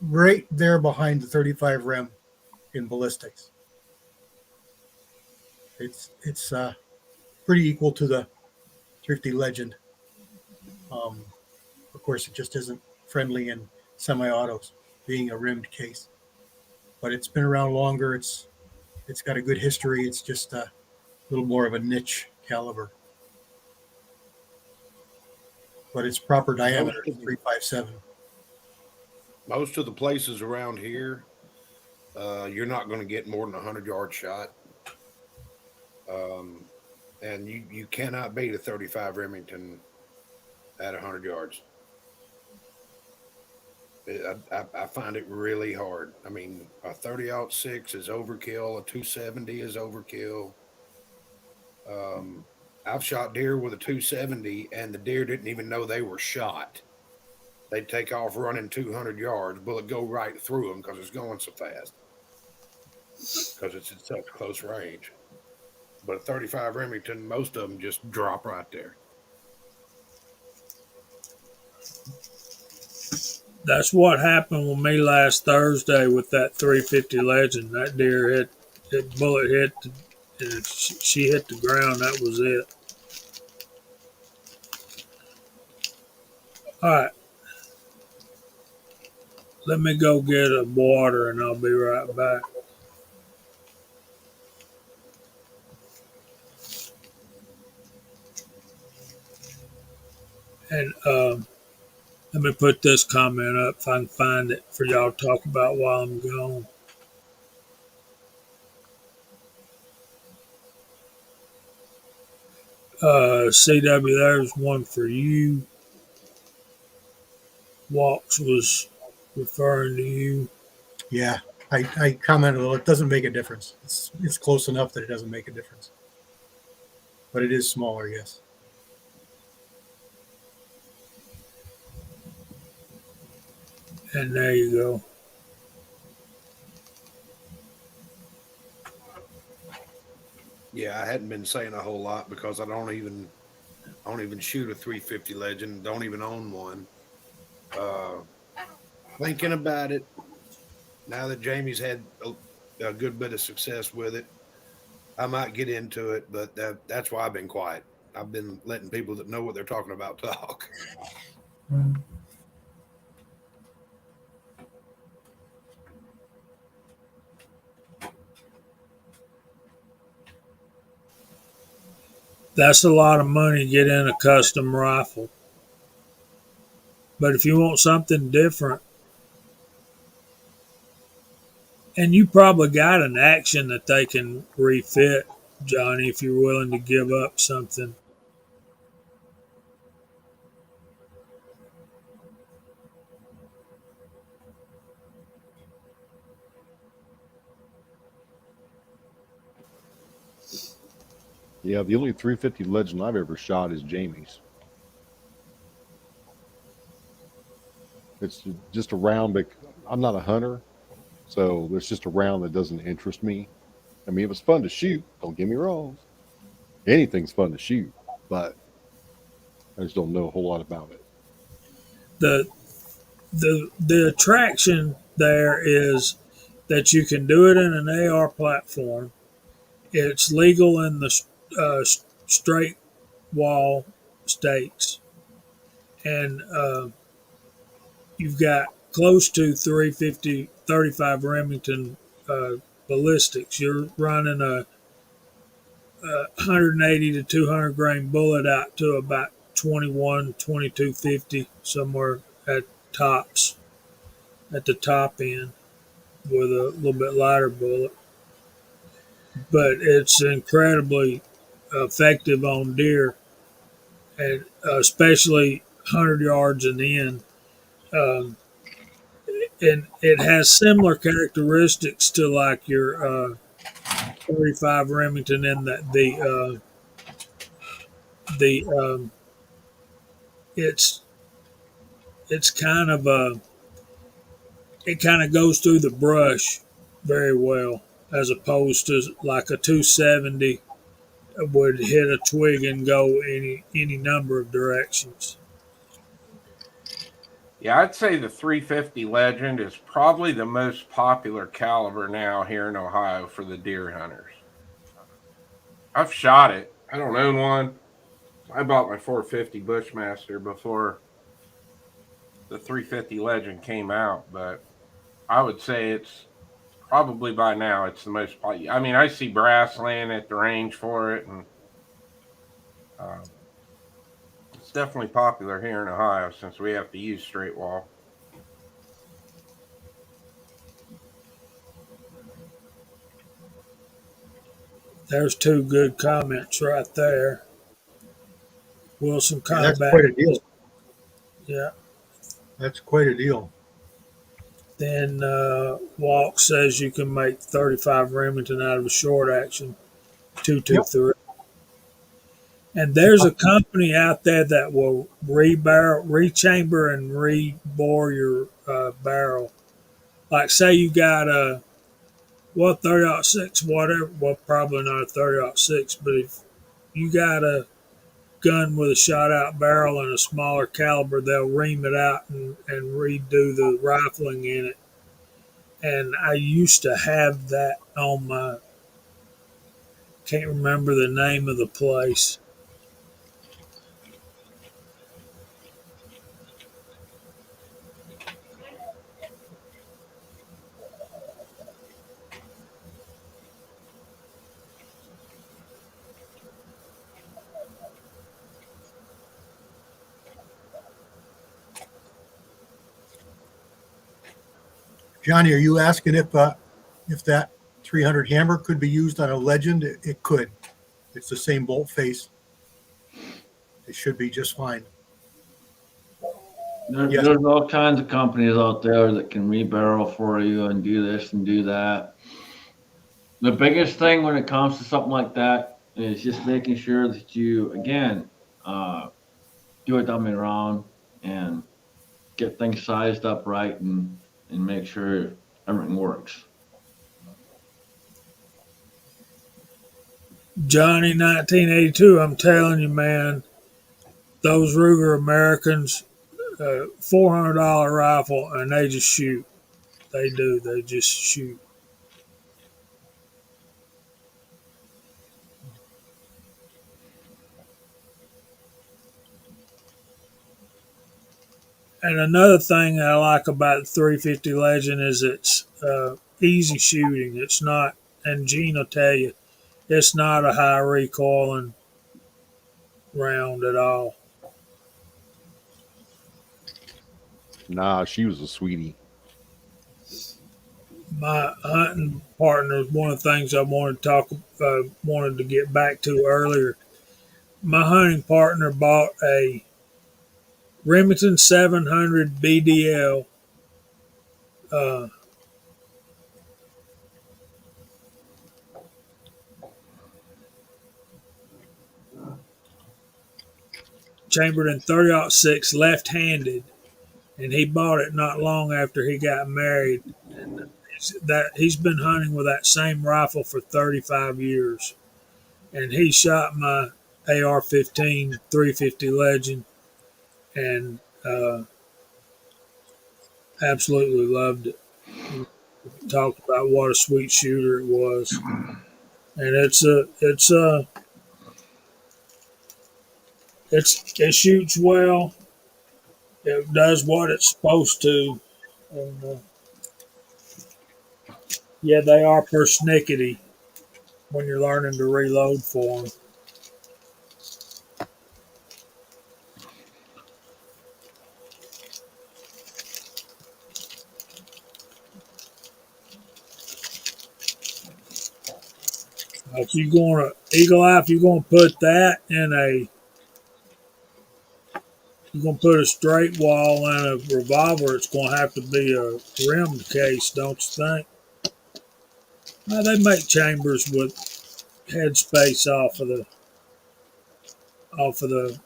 behind the 35 Rem in ballistics. It's pretty equal to the Thrifty Legend. Of course, it just isn't friendly in semi-autos, being a rimmed case. But it's been around longer. It's got a good history. It's just a little more of a niche caliber. But its proper diameter is 357. Most of the places around here, you're not going to get more than a 100-yard shot. And you cannot beat a 35 Remington at 100 yards. I find it really hard. I mean, a 30-06 is overkill. A 270 is overkill. I've shot deer with a 270, and the deer didn't even know they were shot. They'd take off running 200 yards, bullet go right through them because it's going so fast. because it's at such close range. But a 35 Remington, most of them just drop right there. That's what happened with me last Thursday with that 350 Legend. That deer bullet hit, and she hit the ground. That was it. All right. Let me go get a water and I'll be right back. And let me put this comment up if I can find it for y'all to talk about while I'm gone. CW, there's one for you. Walks was referring to you. Yeah, I commented, well, it doesn't make a difference. It's close enough that it doesn't make a difference. But it is smaller, yes. And there you go. Yeah, I hadn't been saying a whole lot because I don't even shoot a 350 Legend. Don't even own one. Thinking about it now that Jamie's had a good bit of success with it, I might get into it. But that's why I've been quiet. I've been letting people that know what they're talking about talk. That's a lot of money to get in a custom rifle. But if you want something different, and you probably got an action that they can refit, Johnny, if you're willing to give up something. Yeah, the only 350 Legend I've ever shot is Jamie's. It's just a round, but I'm not a hunter, so it's just a round that doesn't interest me. I mean, it was fun to shoot. Don't get me wrong. Anything's fun to shoot, but I just don't know a whole lot about it. The attraction there is that you can do it in an AR platform. It's legal in the straight wall states, and you've got close to 350, 35 Remington ballistics. You're running a 180 to 200 grain bullet out to about 21, 2250, somewhere at tops, at the top end, with a little bit lighter bullet. But it's incredibly effective on deer, and especially 100 yards and in. Um, and it has similar characteristics to like your 35 Remington in that the it's it's kind of a it kind of goes through the brush very well, as opposed to like a 270 would hit a twig and go any number of directions. Yeah, I'd say the 350 Legend is probably the most popular caliber now here in Ohio for the deer hunters. I've shot it. I don't own one. I bought my 450 Bushmaster before the 350 Legend came out, but I would say it's probably by now it's the most popular. I mean, I see brass laying at the range for it, and it's definitely popular here in Ohio since we have to use straight wall. There's two good comments right there. Wilson Yeah, that's Combat. quite a deal. Yeah. That's quite a deal. Then Walk says you can make 35 Remington out of a short action 223. Yep. And there's a company out there that will rechamber and rebore your barrel. Like say you got a well, 30-06, whatever. Well, probably not a 30-06, but if you got a gun with a shot out barrel and a smaller caliber, they'll ream it out and redo the rifling in it. And I used to have that on my, can't remember the name of the place. Johnny, are you asking if that 300 hammer could be used on a Legend? It could. It's the same bolt face. It should be just fine. Yes. There's all kinds of companies out there that can rebarrel for you and do this and do that. The biggest thing when it comes to something like that is just making sure that you, again, do it dummy wrong and get things sized up right and make sure everything works. Johnny 1982, I'm telling you, man, those Ruger Americans, $400 rifle, and they just shoot. They do. They just shoot. And another thing I like about the 350 Legend is it's easy shooting. It's not, and Gene will tell you, it's not a high recoiling round at all. Nah, she was a sweetie. My hunting partner, one of the things I wanted to get back to earlier. My hunting partner bought a Remington 700 BDL chambered in 30-06 left-handed, and he bought it not long after he got married. And he's been hunting with that same rifle for 35 years, and he shot my AR-15 350 Legend, and absolutely loved it. Talked about what a sweet shooter it was, and it shoots well. It does what it's supposed to, and yeah, they are persnickety when you're learning to reload for them. If you're going to Eagle Eye, if you're going to put that in you're going to put a straight wall and a revolver, it's going to have to be a rimmed case, don't you think? Now, they make chambers with headspace off of the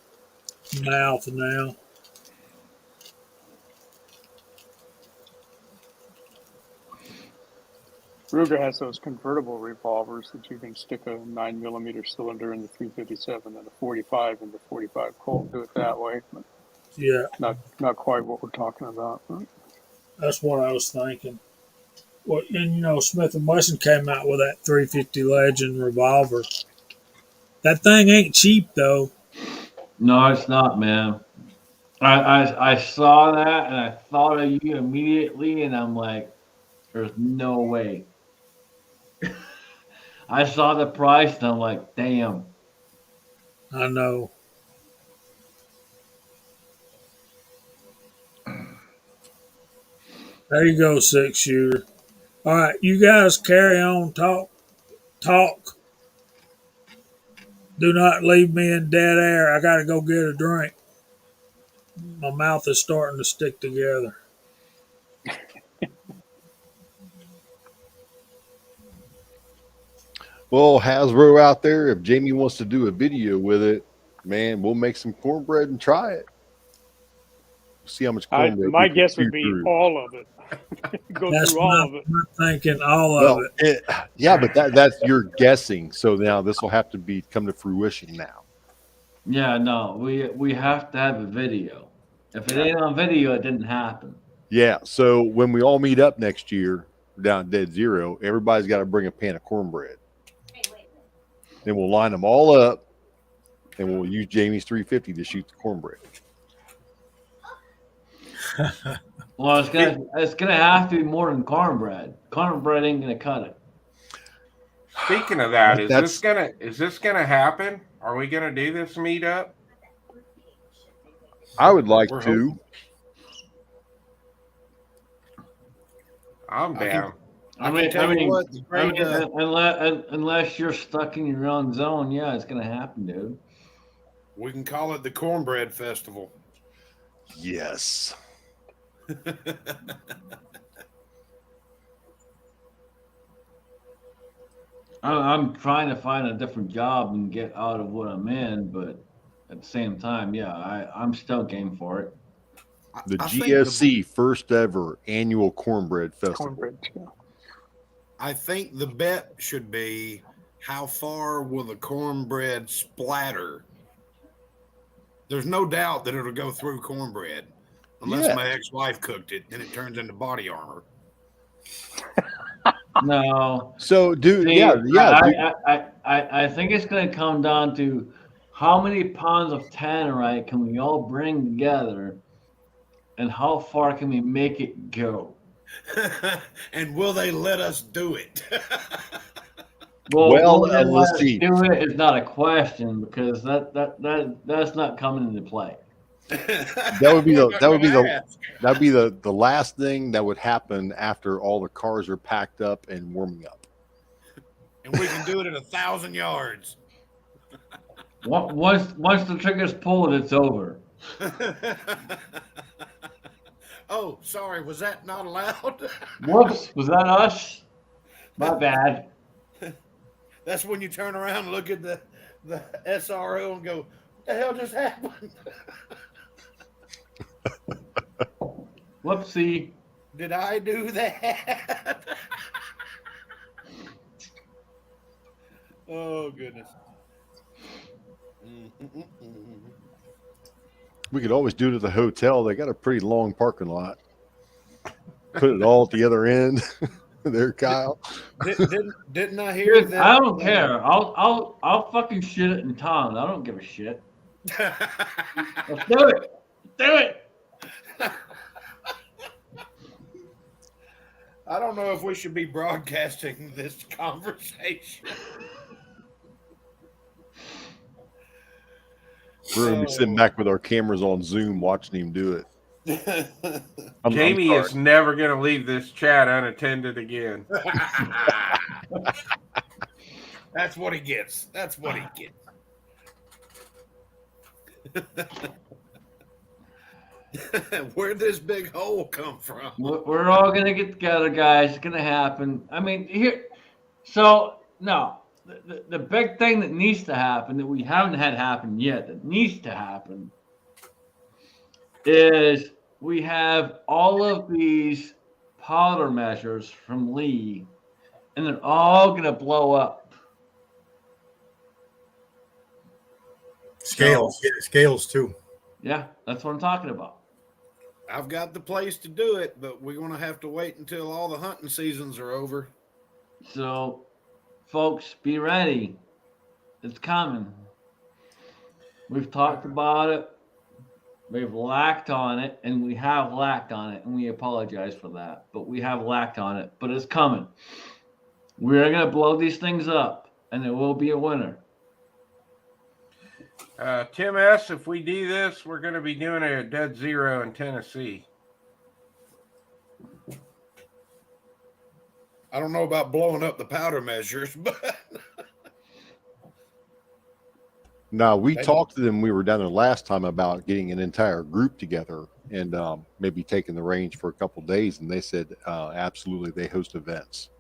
mouth now. Ruger has those convertible revolvers that you can stick a 9mm cylinder in the 357 and a 45 in the 45 Colt. Do it that way, but Yeah, not quite what we're talking about. Right? that's what I was thinking. Well, and Smith and Wesson came out with that 350 Legend revolver. That thing ain't cheap though. No, it's not, man. I saw that and I thought of you immediately, and I'm like, there's no way. I saw the price and I'm like, damn. I know. There you go, 6-shooter. All right, you guys carry on. Talk. Do not leave me in dead air. I got to go get a drink. My mouth is starting to stick together. Well, Hasbro out there, if Jamie wants to do a video with it, man, we'll make some cornbread and try it. See how much cornbread. My we can guess chew would be through. all of it. Go That's through all my, of it. my thinking. All Well, of it. yeah, but that's you're guessing. So now this will have to be come to fruition now. Yeah, no, we have to have a video. If it ain't on video, it didn't happen. Yeah. So when we all meet up next year down at Dead Zero, everybody's got to bring a pan of cornbread. Then we'll line them all up, and we'll use Jamie's 350 to shoot the cornbread. Well, it's gonna have to be more than cornbread. Cornbread ain't gonna cut it. Speaking of that, is this gonna happen? Are we gonna do this meetup? I would like We're to. I'm down. Unless you're stuck in your own zone, yeah, it's gonna happen, dude. We can call it the Cornbread Festival. Yes. I'm trying to find a different job and get out of what I'm in, but at the same time, yeah, I'm still game for it. The GSC first ever annual cornbread festival. Cornbread, yeah. I think the bet should be how far will the cornbread splatter? There's no doubt that it'll go through cornbread unless my ex-wife cooked it and it turns into body armor. No. So, dude, See, dude. I think it's going to come down to how many pounds of tannerite can we all bring together, and how far can we make it go? And will they let us do it? Well, let's see. Do it is not a question because that's not coming into play. That would be the last thing that would happen after all the cars are packed up and warming up. And we can do it at 1,000 yards. Once the trigger's pulled, it's over. Oh, sorry, was that not allowed? Whoops, was that us? My bad. That's when you turn around and look at the SRO and go, what the hell just happened? Whoopsie. Did I do that? Oh, goodness. We could always do it at the hotel. They got a pretty long parking lot. Put it all at the other end. There, Kyle. Didn't I hear that? I don't care. I'll fucking shit it in town. I don't give a shit. Let's do it. Do it. I don't know if we should be broadcasting this conversation. We're going to be sitting back with our cameras on Zoom watching him do it. Jamie is never going to leave this chat unattended again. That's what he gets. That's what he gets. Where'd this big hole come from? We're all going to get together, guys. It's going to happen. I mean, here. So, no. The big thing that needs to happen that we haven't had happen yet, that needs to happen, is we have all of these powder measures from Lee, and they're all going to blow up. Scales, yeah, scales too. Yeah, that's what I'm talking about. I've got the place to do it, but we're going to have to wait until all the hunting seasons are over. So, folks, be ready. It's coming. We've talked about it. We've lacked on it, and we have lacked on it, and we apologize for that. But we have lacked on it, but it's coming. We're going to blow these things up, and there will be a winner. Tim S., if we do this, we're going to be doing it at Dead Zero in Tennessee. I don't know about blowing up the powder measures, but no, we talked to them. We were down there last time about getting an entire group together and maybe taking the range for a couple of days. And they said absolutely they host events.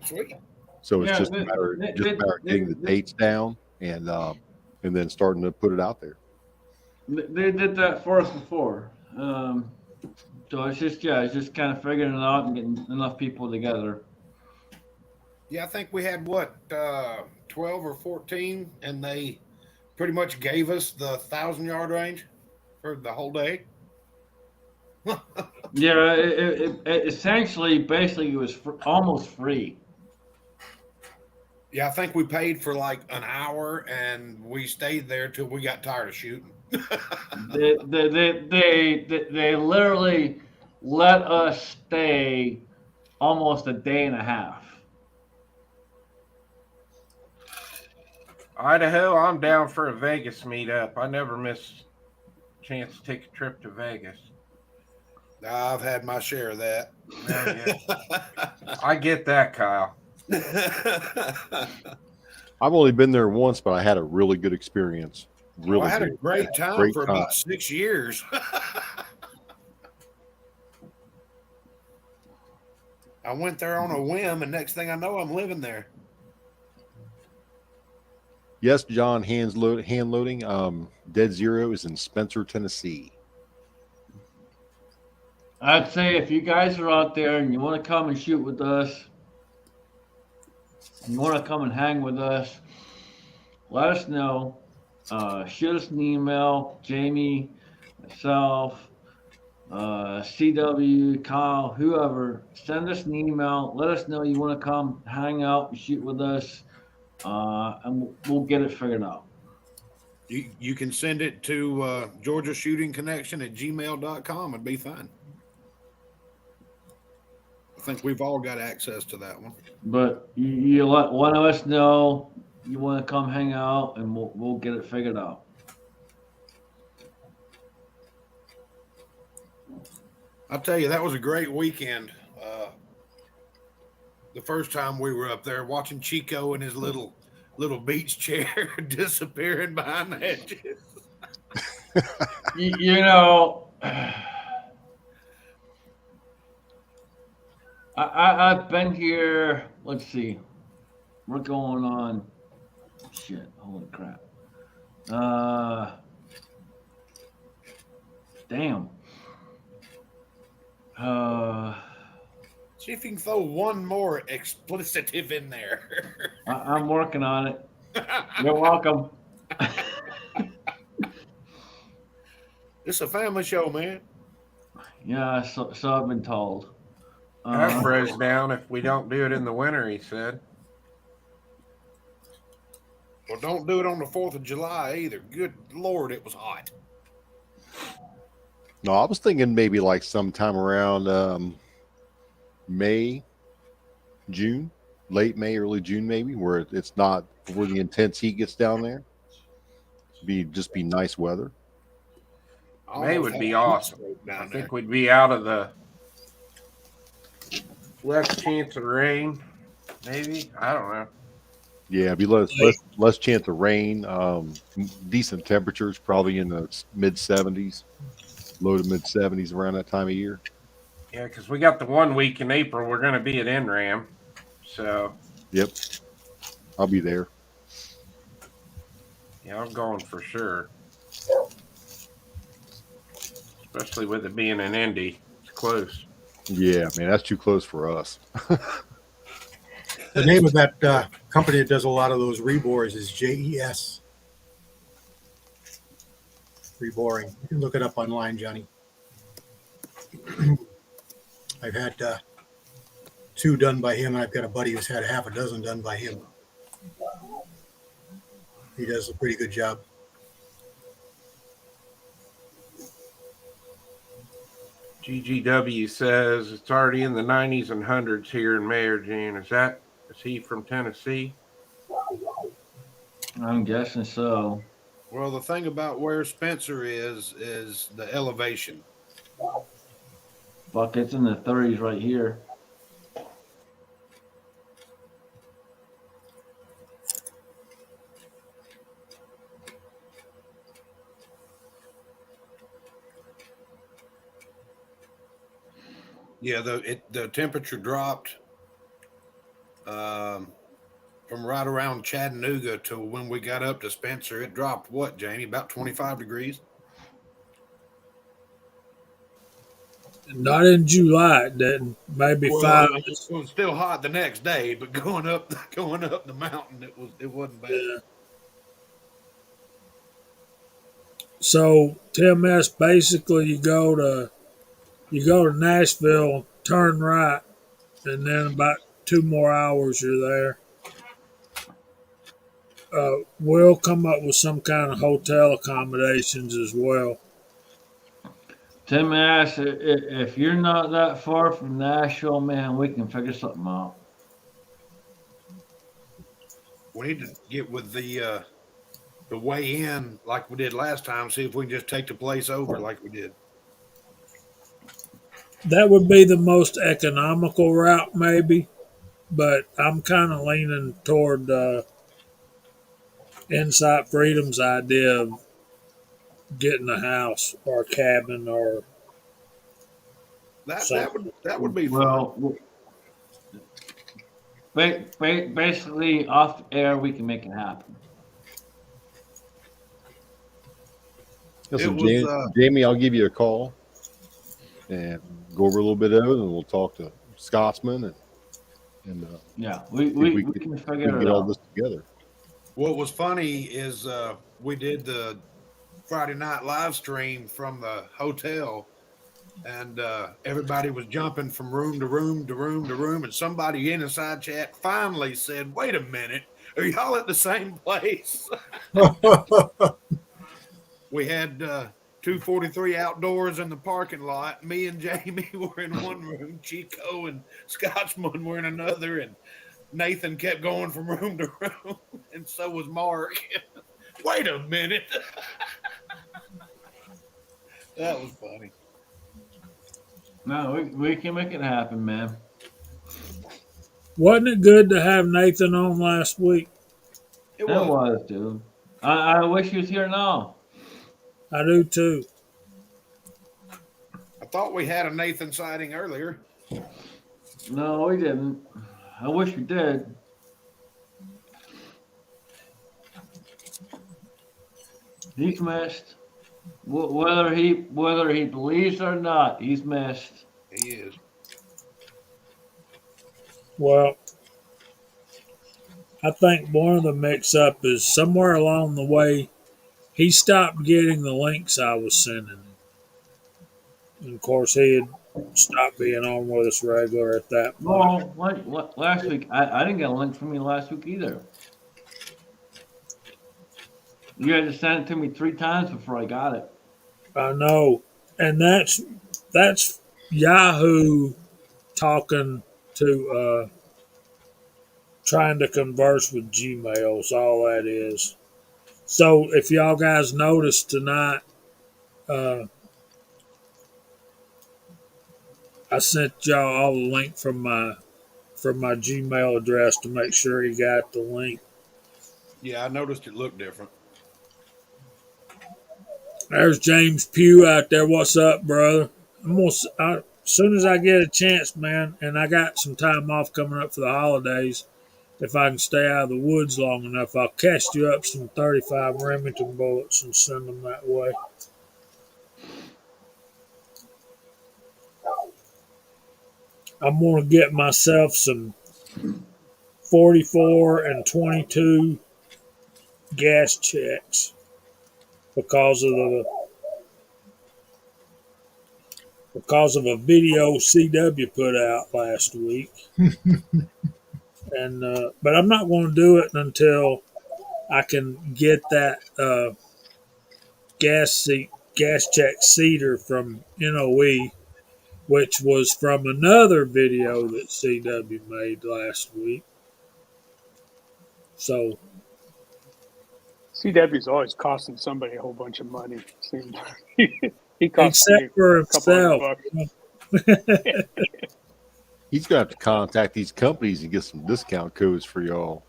Sweet. So it's just a matter of getting the dates down and then starting to put it out there. They did that for us before. So it's just kind of figuring it out and getting enough people together. Yeah, I think we had what 12 or 14, and they pretty much gave us the 1,000 yard range for the whole day. Yeah, it essentially, basically, it was almost free. Yeah, I think we paid for like an hour, and we stayed there till we got tired of shooting. They literally let us stay almost a day and a half. Idaho, I'm down for a Vegas meetup. I never miss a chance to take a trip to Vegas. I've had my share of that. I get that, Kyle. I've only been there once, but I had a really good experience. Really, I had a good. great time Great for time. about 6 years. I went there on a whim, and next thing I know, I'm living there. Yes, John, hand loading. Dead Zero is in Spencer, Tennessee. I'd say if you guys are out there and you want to come and shoot with us, you want to come and hang with us, let us know. Shoot us an email, Jamie, myself, CW, Kyle, whoever. Send us an email. Let us know you want to come hang out and shoot with us, and we'll get it figured out. You can send it to Georgia Shooting Connection at gmail.com. It'd be fine. I think we've all got access to that one. But you let one of us know you want to come hang out, and we'll get it figured out. I'll tell you, that was a great weekend. The first time we were up there watching Chico in his little beach chair disappearing behind the hedges. You know, I've been here. Let's see, we're going on. Shit! Holy crap! Damn. See if you can throw one more explicitive in there. I'm working on it. You're welcome. It's a family show, man. Yeah, so I've been told. Hasbro's down if we don't do it in the winter, he said. Well, don't do it on the 4th of July either. Good Lord, it was hot. No, I was thinking maybe like sometime around May, June, late May, early June, maybe, where it's not before the intense heat gets down there. Just be nice weather. May would be awesome. I think we'd be out of the less chance of rain. Maybe, I don't know. Yeah, it'd be less chance of rain. Decent temperatures, probably in the mid 70s, low to mid 70s around that time of year. Yeah, because we got the 1 week in April. We're going to be at NRAM. So. Yep. I'll be there. Yeah, I'm going for sure. Especially with it being an Indy. It's close. Yeah, man, that's too close for us. The name of that company that does a lot of those rebores is JES. Reboring. You can look it up online, Johnny. I've had 2 done by him, and I've got a buddy who's had a half a dozen done by him. He does a pretty good job. GGW says it's already in the 90s and 100s here in May or June. Is he from Tennessee? I'm guessing so. Well, the thing about where Spencer is the elevation. Fuck, it's in the 30s right here. Yeah, the temperature dropped from right around Chattanooga to when we got up to Spencer. It dropped what, Jamie? About 25 degrees. Not in July, it didn't. Maybe Well, 5. it was still hot the next day, but going up the mountain, it wasn't bad. Yeah. So Tim S, basically you go to Nashville, turn right, and then about 2 more hours you're there. We'll come up with some kind of hotel accommodations as well. Tim asked if you're not that far from Nashville, man, we can figure something out. We need to get with the way in like we did last time. See if we can just take the place over like we did. That would be the most economical route, maybe, but I'm kind of leaning toward Insight Freedom's idea of getting a house or a cabin or That would be fun. Well, basically off air, we can make it happen. Listen, It was, Jamie, I'll give you a call and go over a little bit of it, and we'll talk to Scotsman and Yeah, see if we can can we figure can it get all out. this together. What was funny is we did the Friday night live stream from the hotel, and everybody was jumping from room to room to room to room, and somebody in the side chat finally said, "Wait a minute, are y'all at the same place?" We had 243 outdoors in the parking lot. Me and Jamie were in one room. Chico and Scotsman were in another, and Nathan kept going from room to room, and so was Mark. Wait a minute. That was funny. No, we can make it happen, man. Wasn't it good to have Nathan on last week? It It was. was, dude. I wish he was here now. I do too. I thought we had a Nathan sighting earlier. No, we didn't. I wish we did. He's missed. Whether he believes or not, he's missed. He is. Well, I think one of the mix up is somewhere along the way he stopped getting the links I was sending him. And of course, he had stopped being on with us regular at that point. No, like last week, I didn't get a link from you last week either. You had to send it to me 3 times before I got it. I know, and that's Yahoo talking to trying to converse with Gmail. Is all that is. So if y'all guys noticed tonight, I sent y'all all the link from my Gmail address to make sure you got the link. Yeah, I noticed it looked different. There's James Pugh out there. What's up, brother? As soon as I get a chance, man, and I got some time off coming up for the holidays, if I can stay out of the woods long enough, I'll cast you up some 35 Remington bullets and send them that way. I'm going to get myself some 44 and 22 gas checks because of a video CW put out last week. And but I'm not going to do it until I can get that gas check cedar from NOE, which was from another video that CW made last week. So CW's always costing somebody a whole bunch of money. Seems he cost me except for a couple himself. $100. He's gonna have to contact these companies and get some discount codes for y'all.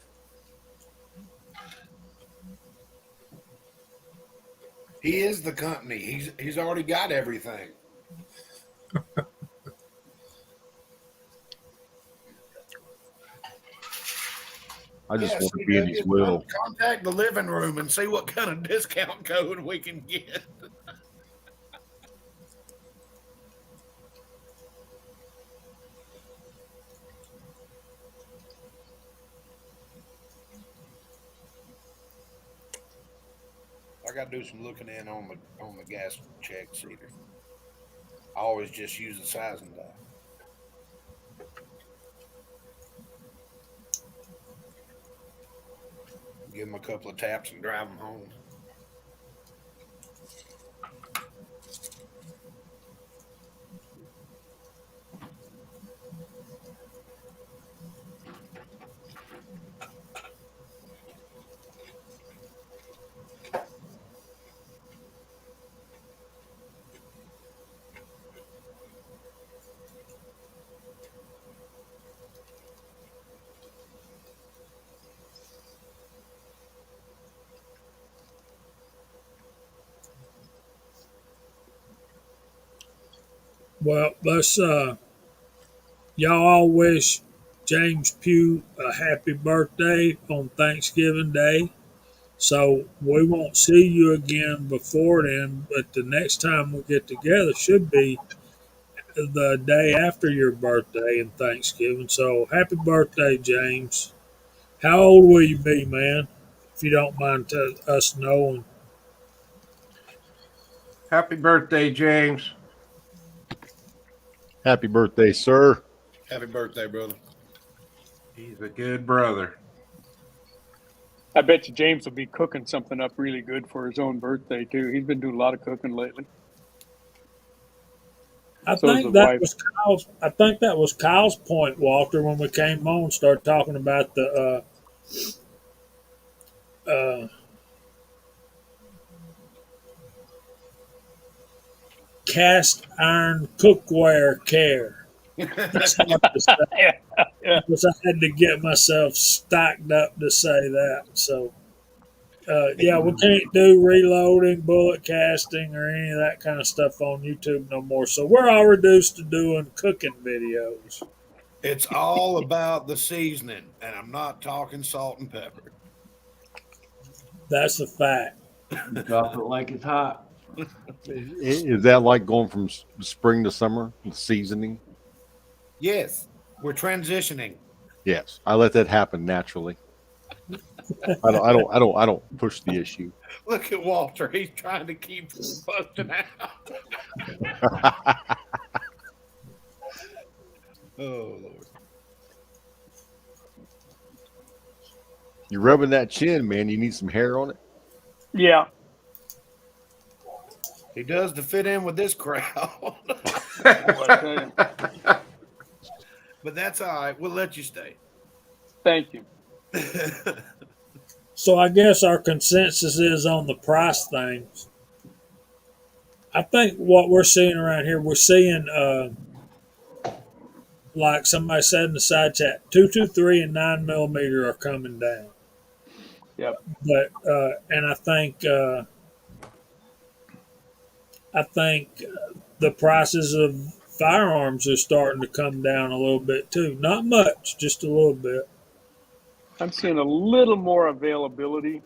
He is the company. He's already got everything. I just Yeah, want to be in his will. Contact the living room and see what kind of discount code we can get. got to do some looking in on the gas checks either. I always just use the sizing die. Give them a couple of taps and drive them home. Well, let's y'all all wish James Pugh a happy birthday on Thanksgiving Day. So we won't see you again before then, but the next time we get together should be the day after your birthday and Thanksgiving. So happy birthday, James. How old will you be, man? If you don't mind us knowing. Happy birthday, James. Happy birthday, sir. Happy birthday, brother. He's a good brother. I bet you James will be cooking something up really good for his own birthday too. He's been doing a lot of cooking lately. I So is think the that wife. was Kyle's. I think that was Kyle's point, Walter, when we came on and started talking about the cast iron cookware care. That's hard to say. Yeah. Because I had to get myself stocked up to say that. So, yeah, we can't do reloading, bullet casting, or any of that kind of stuff on YouTube no more. So we're all reduced to doing cooking videos. It's all about the seasoning, and I'm not talking salt and pepper. That's a fact. Drop it like it's hot. Is that like going from spring to summer, the seasoning? Yes, we're transitioning. Yes, I let that happen naturally. I don't push the issue. Look at Walter. He's trying to keep busting out. Oh, Lord. You're rubbing that chin, man. You need some hair on it. Yeah. He does to fit in with this crowd. I tell you. But that's all right. We'll let you stay. Thank you. So I guess our consensus is on the price things. I think what we're seeing around here, we're seeing, like somebody said in the side chat, 223 and 9mm are coming down. Yep. But and I think the prices of firearms are starting to come down a little bit too. Not much, just a little bit. I'm seeing a little more availability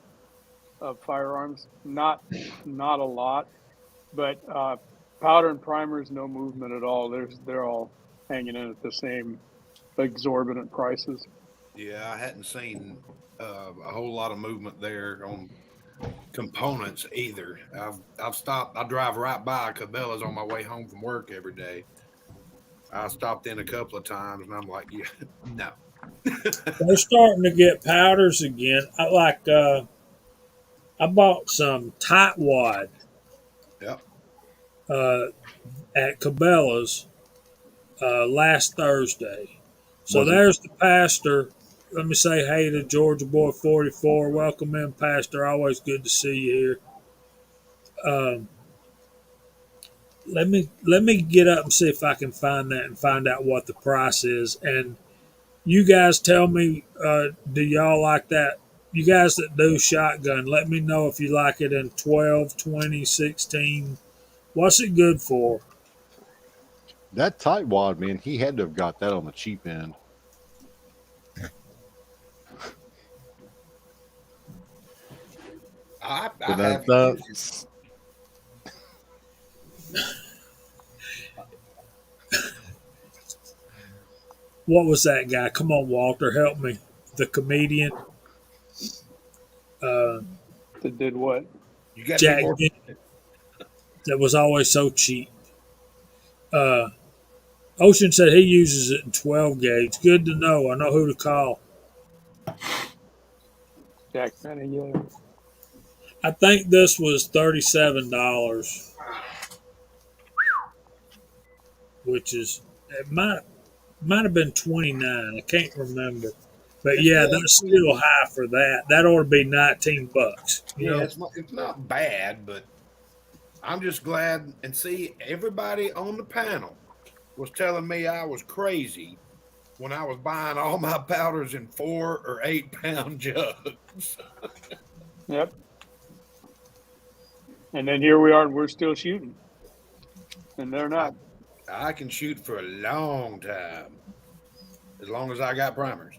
of firearms. Not a lot, but powder and primers, no movement at all. They're all hanging in at the same exorbitant prices. Yeah, I hadn't seen a whole lot of movement there on components either. I've stopped. I drive right by Cabela's on my way home from work every day. I stopped in a couple of times, and I'm like, yeah, no. They're starting to get powders again. I bought some tightwad Yep. at Cabela's last Thursday. So Was it- there's the pastor. Let me say hey to Georgia Boy 44. Welcome in, Pastor. Always good to see you here. Let me get up and see if I can find that and find out what the price is. And you guys tell me, do y'all like that? You guys that do shotgun, let me know if you like it in 12, 20, 16. What's it good for? That tightwad, man, he had to have got that on the cheap end. I But have that's What was that guy? Come on, Walter, help me. The comedian. That did what? You got Jack any more? that was always so cheap. Uh, Ocean said he uses it in 12 gauge. Good to know. I know who to call. Jack Benny, yeah. I think this was $37, which is it might have been 29. I can't remember. But It's yeah, good. that's still high for that. That ought to be $19. You Yeah, know, it's not bad, but I'm just glad. And see, everybody on the panel was telling me I was crazy when I was buying all my powders in 4 or 8 pound jugs. Yep. And then here we are, and we're still shooting, and they're I, not. I can shoot for a long time as long as I got primers.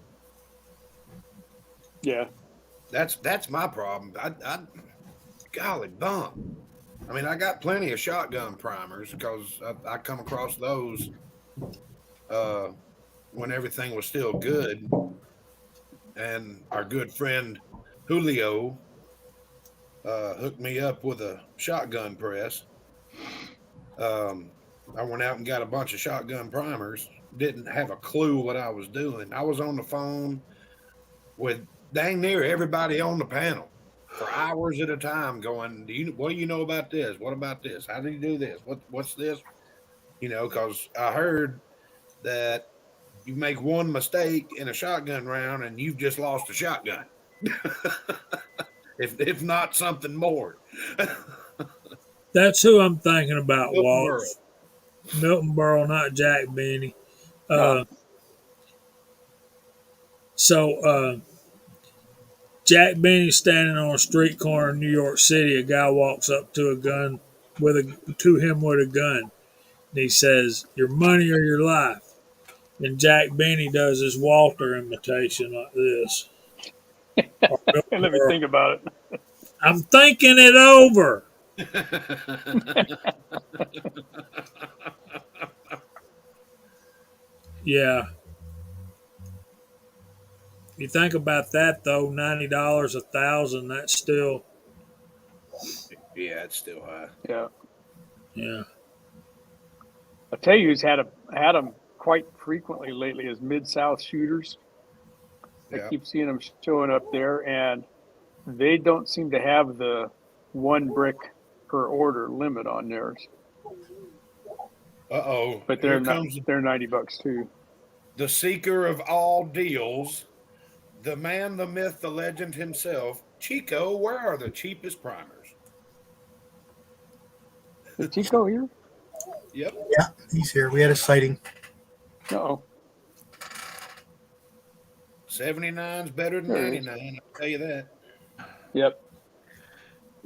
Yeah. That's my problem. Golly bum. I mean, I got plenty of shotgun primers because I come across those uh, when everything was still good. And our good friend Julio hooked me up with a shotgun press. I went out and got a bunch of shotgun primers. Didn't have a clue what I was doing. I was on the phone with dang near everybody on the panel for hours at a time, going, what do you know about this? What about this? How do you do this? What's this? Because I heard that you make one mistake in a shotgun round and you've just lost a shotgun. if not something more. that's who I'm thinking about, Milton Walt. Berle. Milton Berle, not Jack Benny. No. So Jack Benny's standing on a street corner in New York City. A guy walks up to him with a gun. And he says, "Your money or your life." And Jack Benny does his Walter imitation like this. Or And let me think about it. I'm thinking it over. Yeah. You think about that though, $90 a thousand. That's still, Yeah, it's still high. Yeah. yeah. I tell you, he's had them quite frequently lately as Mid-South shooters. I Yeah. keep seeing them showing up there, and they don't seem to have the one brick per order limit on theirs. Uh-oh. But Here comes they're $90 too. the seeker of all deals, the man, the myth, the legend himself. Chico, where are the cheapest primers? Is Chico here? Yep. Yeah, he's here. We had a sighting. Uh-oh. 79's better than There he is. 99, I'll tell you that. Yep.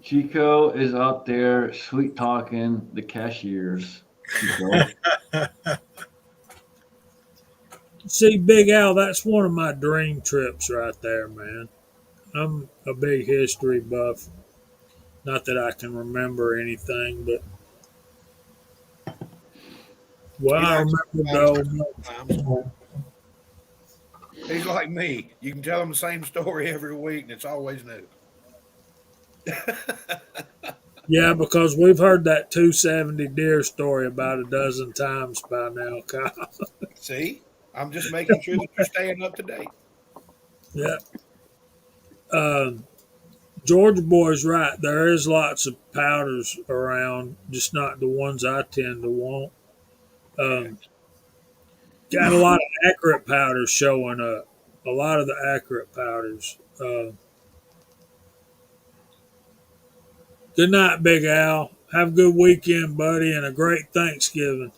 Chico is out there sweet talking the cashiers. Chico. See, Big Al, that's one of my dream trips right there, man. I'm a big history buff. Not that I can remember anything, but well, He I likes remember times. though. He's like me. You can tell him the same story every week, and it's always new. Yeah, because we've heard that 270 deer story about a dozen times by now, Kyle. See? I'm just making sure that you're staying up to date. Yeah. Georgia boy's right. There is lots of powders around, just not the ones I tend to want. Got a lot of accurate powders showing up. A lot of the accurate powders. Good night, Big Al. Have a good weekend, buddy, and a great Thanksgiving.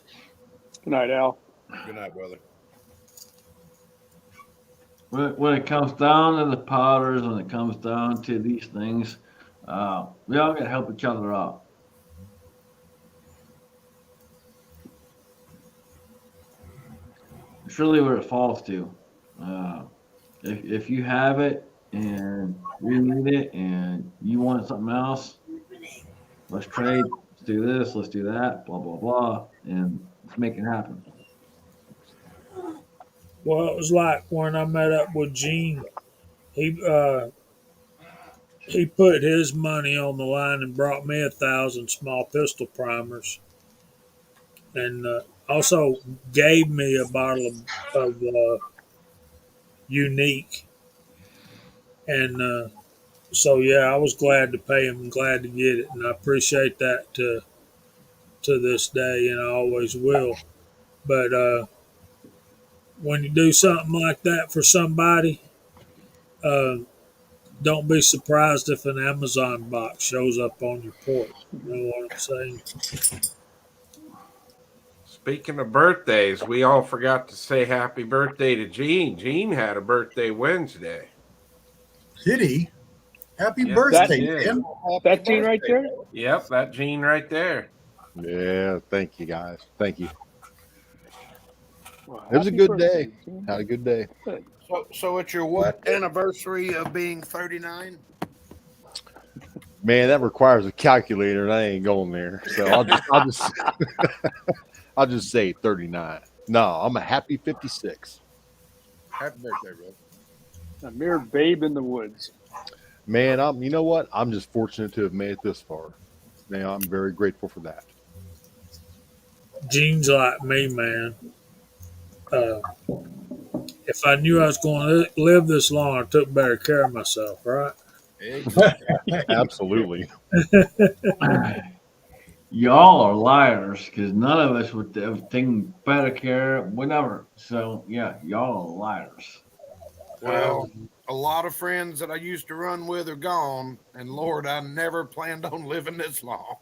Good night, Al. Good night, brother. When it comes down to the powders, when it comes down to these things, we all got to help each other out. It's really what it falls to. If you have it and we need it and you want something else, let's trade. Let's do this. Let's do that. Blah blah blah, and let's make it happen. Well, it was like when I met up with Gene. He he put his money on the line and brought me 1,000 small pistol primers, and also gave me a bottle of unique. And so yeah, I was glad to pay him and glad to get it, and I appreciate that to this day, and I always will. But when you do something like that for somebody, uh, don't be surprised if an Amazon box shows up on your porch. You know what I'm saying? Speaking of birthdays, we all forgot to say happy birthday to Gene. Gene had a birthday Wednesday. Did he? Happy Yes, birthday, he did. man. That Gene right there? Yep, that Gene right there. Yeah, thank you guys. Thank you. Well, It was a happy good birthday, day. Gene. Had a good day. Good. So it's your what anniversary of being 39? Man, that requires a calculator, and I ain't going there. So I'll just I'll just say 39. No, I'm a happy 56. Happy birthday, brother. A mere babe in the woods. Man, you know what? I'm just fortunate to have made it this far. Man, I'm very grateful for that. Gene's like me, man. Uh, if I knew I was going to live this long, I took better care of myself, right? Exactly. Absolutely. Y'all are liars because none of us would have taken better care, whatever. So, yeah, y'all are liars. Well, a lot of friends that I used to run with are gone, and Lord, I never planned on living this long.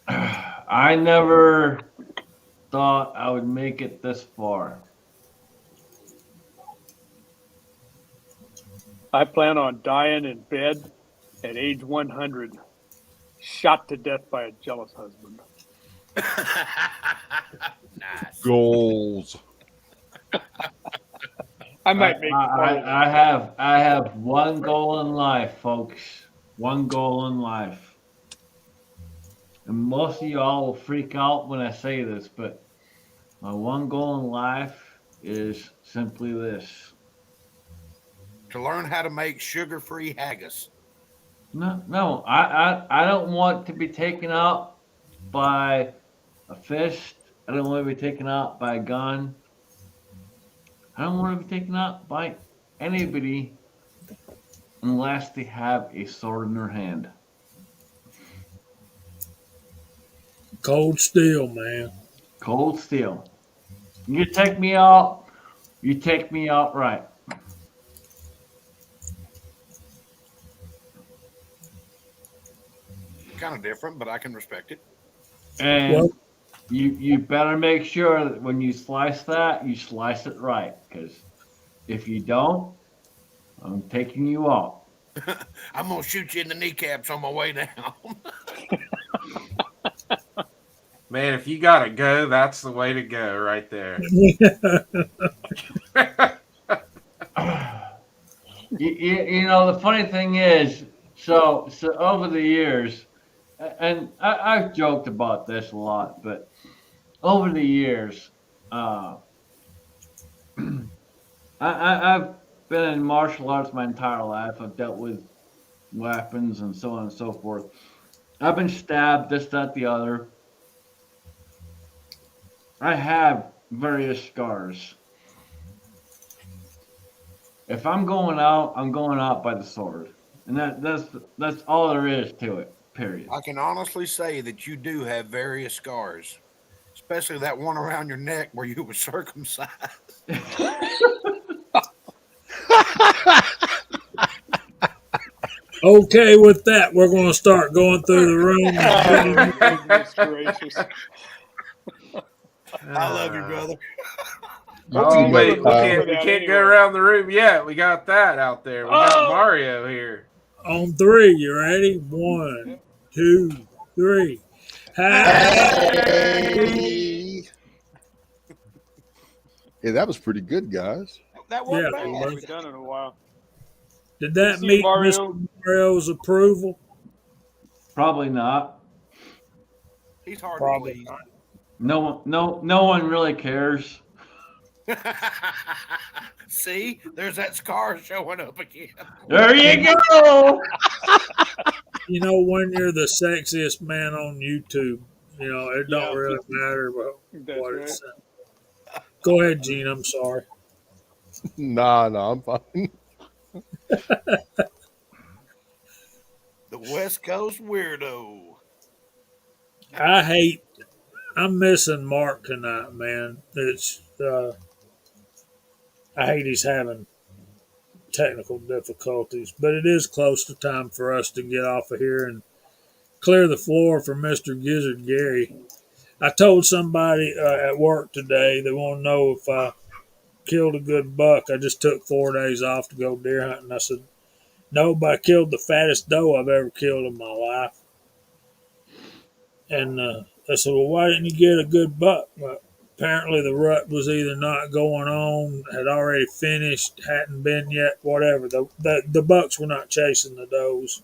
I never thought I would make it this far. I plan on dying in bed at age 100, shot to death by a jealous husband. Nice. Goals. I might make it farther than I have one goal in life, folks. One goal in life. And most of y'all will freak out when I say this, but my one goal in life is simply this. To learn how to make sugar-free haggis. No, I don't want to be taken out by a fist. I don't want to be taken out by a gun. I don't want to be taken out by anybody unless they have a sword in their hand. Cold steel, man. Cold steel. You take me out, you take me out right. Kind of different, but I can respect it. And Well, you better make sure that when you slice that, you slice it right. Because if you don't, I'm taking you out. I'm gonna shoot you in the kneecaps on my way down. Man, if you gotta go, that's the way to go right there. You know, the funny thing is, so over the years, and I've joked about this a lot, but over the years, I've been in martial arts my entire life. I've dealt with weapons and so on and so forth. I've been stabbed, this, that, the other. I have various scars. If I'm going out by the sword, and that's all there is to it. Period. I can honestly say that you do have various scars, especially that one around your neck where you were circumcised. okay, with that, we're going to start going through the room. Goodness gracious. I love you, brother. Oh You wait, never we that can't go anyway. around the room yet. We got that out there. We got Mario here. On three, you ready? 1, 2, 3. Hey, that was pretty good, guys. That wasn't Yeah, bad. We've done it in a while. Did that See, meet Mario? Mr. Mario's approval? Probably not. He's hard Probably to please. not. No one really cares. See, there's that scar showing up again. There you go. You know, when you're the sexiest man on YouTube, it don't Yeah, really matter what that's what right. it's. Go ahead, Gene. I'm sorry. Nah, I'm fine. The West Coast weirdo. I'm missing Mark tonight, man. I hate he's having technical difficulties, but it is close to time for us to get off of here and clear the floor for Mr. Gizzard Gary. I told somebody at work today they want to know if I killed a good buck. I just took 4 days off to go deer hunting. I said, no, but I killed the fattest doe I've ever killed in my life. And I said, well, why didn't you get a good buck? Well, apparently the rut was either not going on, had already finished, hadn't been yet, whatever. The bucks were not chasing the does.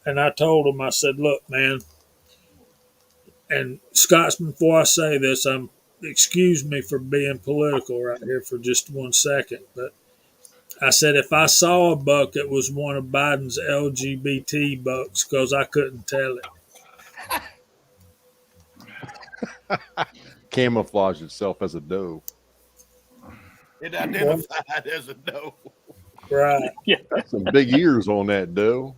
And I told him, I said, look, man, and Scotsman, before I say this, excuse me for being political right here for just 1 second, but I said if I saw a buck, it was one of Biden's LGBT bucks because I couldn't tell it. Camouflage itself as a doe. It identified as a doe. Right. Yeah. Some big ears on that doe.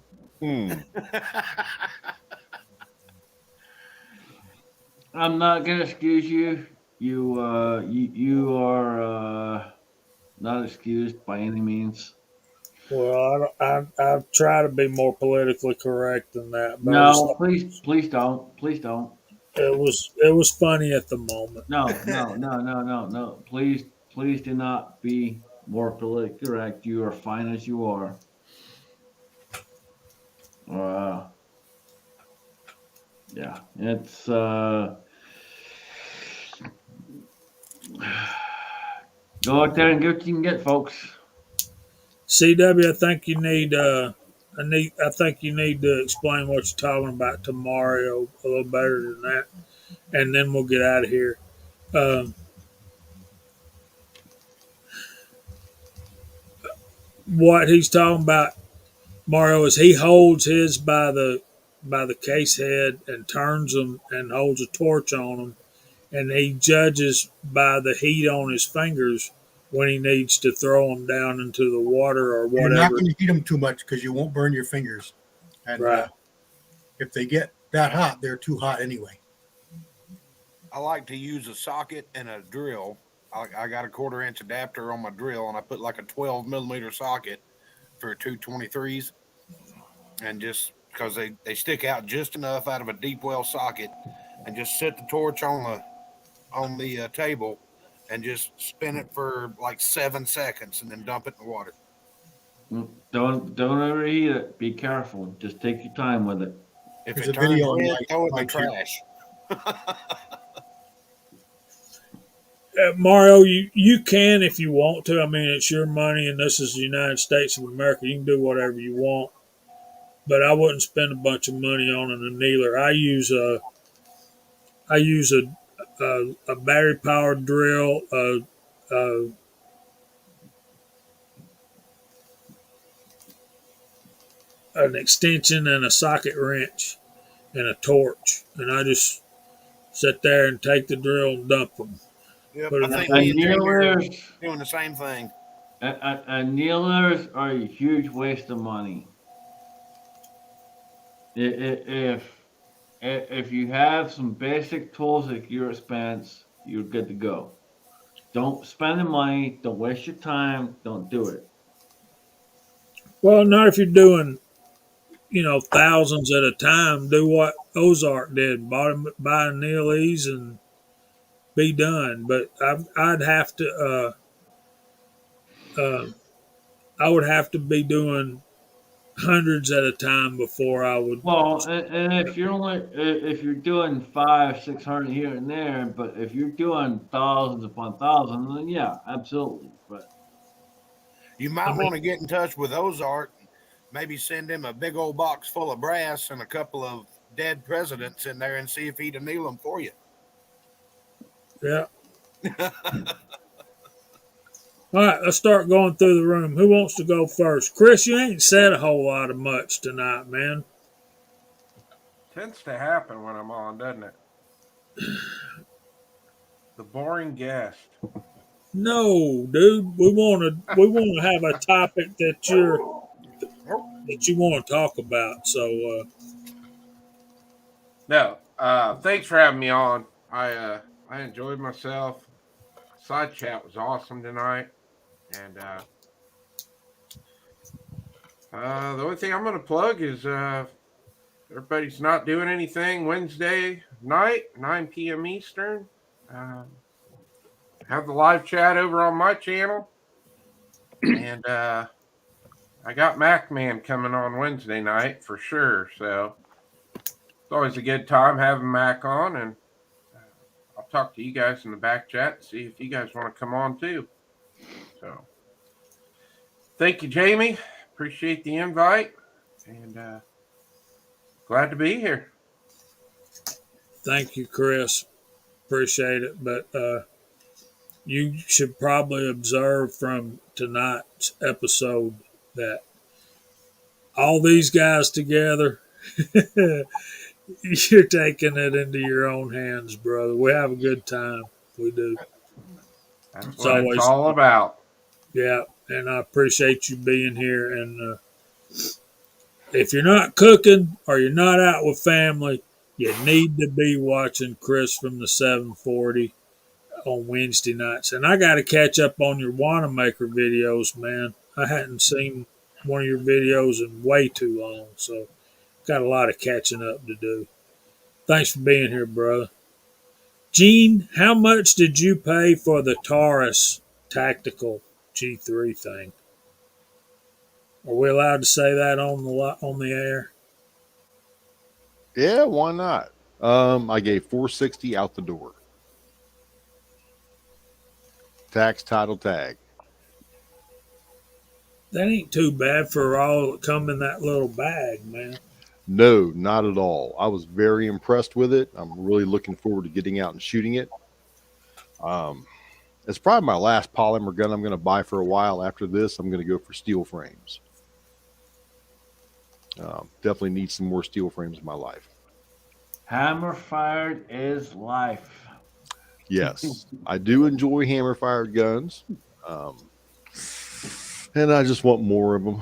I'm not gonna excuse you. You are not excused by any means. Well, I try to be more politically correct than that, but No, please don't. Please don't. it was funny at the moment. No. Please do not be more politically correct. You are fine as you are. Yeah, it's go out there and get what you can get, folks. CW, I think you need I think you need to explain what you're talking about to Mario a little better than that, and then we'll get out of here. What he's talking about, Mario, is he holds his by the case head and turns them and holds a torch on them, and he judges by the heat on his fingers when he needs to throw them down into the water or You're not whatever. going to heat them too much because you won't burn your fingers. And Right. if they get that hot, they're too hot anyway. I like to use a socket and a drill. I got a 1/4 inch adapter on my drill, and I put like a 12 millimeter socket for 223s, and just because they stick out just enough out of a deep well socket, and just set the torch on the table, and just spin it for like 7 seconds, and then dump it in the water. Don't overheat it. Be careful. Just take your time with it. If There's it a turns video on red, throw it in my the trash. Mario, you can if you want to. I mean, it's your money, and this is the United States of America. You can do whatever you want, but I wouldn't spend a bunch of money on an annealer. I use a battery powered drill, an extension, and a socket wrench, and a torch, and I just sit there and take the drill and dump them. Yep, Put I it think on- me and Junior are Annealers, doing the same thing. annealers are a huge waste of money. If you have some basic tools at your expense, you're good to go. Don't spend the money. Don't waste your time. Don't do it. Well, not if you're doing thousands at a time. Do what Ozark did: buy a Neelys and be done. But I'd have to. I would have to be doing hundreds at a time before I would. Well, and if if you're doing 500, 600 here and there, but if you're doing thousands upon thousands, then yeah, absolutely. But You might want to get in touch with Ozark, maybe send him a big old box full of brass and a couple of dead presidents in there, and see if he'd anneal them for you. Yeah. All right, let's start going through the room. Who wants to go first? Chris, you ain't said a whole lot of much tonight, man. Tends to happen when I'm on, doesn't it? The boring guest. No, dude. We want to have a topic that you want to talk about. So No. Thanks for having me on. I enjoyed myself. Side chat was awesome tonight. And the only thing I'm gonna plug is everybody's not doing anything Wednesday night, 9 p.m. Eastern. Have the live chat over on my channel. And I got Mac Man coming on Wednesday night for sure. So it's always a good time having Mac on. And I'll talk to you guys in the back chat and see if you guys want to come on too. So thank you, Jamie. Appreciate the invite. And glad to be here. thank you, Chris. Appreciate it. But you should probably observe from tonight's episode that all these guys together, you're taking it into your own hands, brother. We have a good time. We do. That's It's what it's always all about. Yeah, and I appreciate you being here. And if you're not cooking or you're not out with family, you need to be watching Chris from the 740 on Wednesday nights. And I got to catch up on your Wanamaker videos, man. I hadn't seen one of your videos in way too long, so got a lot of catching up to do. Thanks for being here, brother. Gene, how much did you pay for the Taurus Tactical G3 thing? Are we allowed to say that on the air? Yeah, why not? I gave 460 out the door. Tax, title, tag. That ain't too bad for all that come in that little bag, man. No, not at all. I was very impressed with it. I'm really looking forward to getting out and shooting it. It's probably my last polymer gun I'm going to buy for a while. After this, I'm going to go for steel frames. Definitely need some more steel frames in my life. Hammer fired is life. Yes, I do enjoy hammer fired guns. And I just want more of them.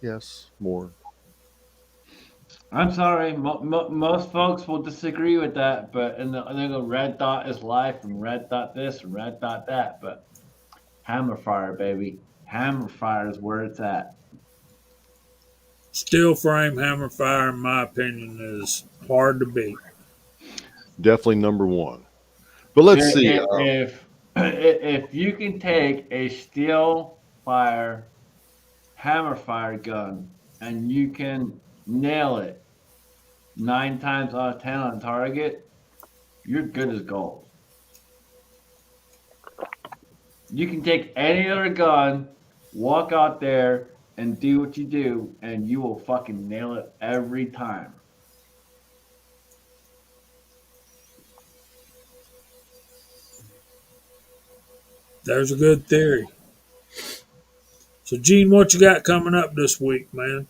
Yes, more. I'm sorry, most folks will disagree with that, but and they go red dot is life and red dot this and red dot that, but hammer fire, baby, hammer fire is where it's at. Steel frame hammer fire, in my opinion, is hard to beat. Definitely number one. But let's see. If you can take a steel fire hammer fire gun and you can nail it 9 times out of 10 on target, you're good as gold. You can take any other gun, walk out there and do what you do, and you will fucking nail it every time. There's a good theory. So, Gene, what you got coming up this week, man?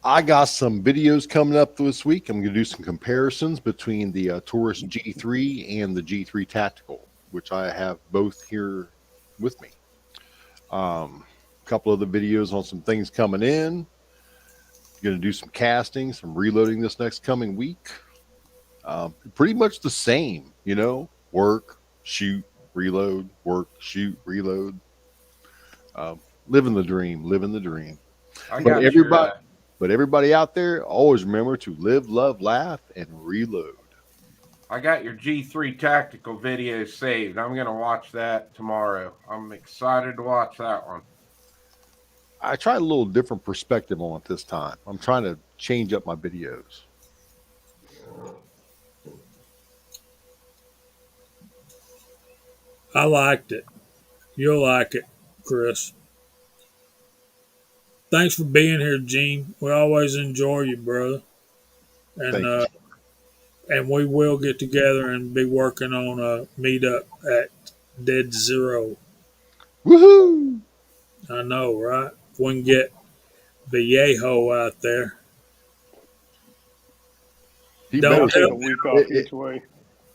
I got some videos coming up this week. I'm going to do some comparisons between the Taurus G3 and the G3 Tactical, which I have both here with me. A couple of the videos on some things coming in. Going to do some casting, some reloading this next coming week. Pretty much the same, you know, work, shoot, reload, work, shoot, reload. Living the dream, living the dream. But everybody out there, always remember to live, love, laugh, and reload. I got your G3 tactical video saved. I'm going to watch that tomorrow. I'm excited to watch that one. I tried a little different perspective on it this time. I'm trying to change up my videos. I liked it. You'll like it, Chris. Thanks for being here, Gene. We always enjoy you, brother. And we will get together and be working on a meetup at Dead Zero. Woohoo! I know, right? If we can get Vallejo out there. He Don't better I'll take tell a come. week I- off I- each way.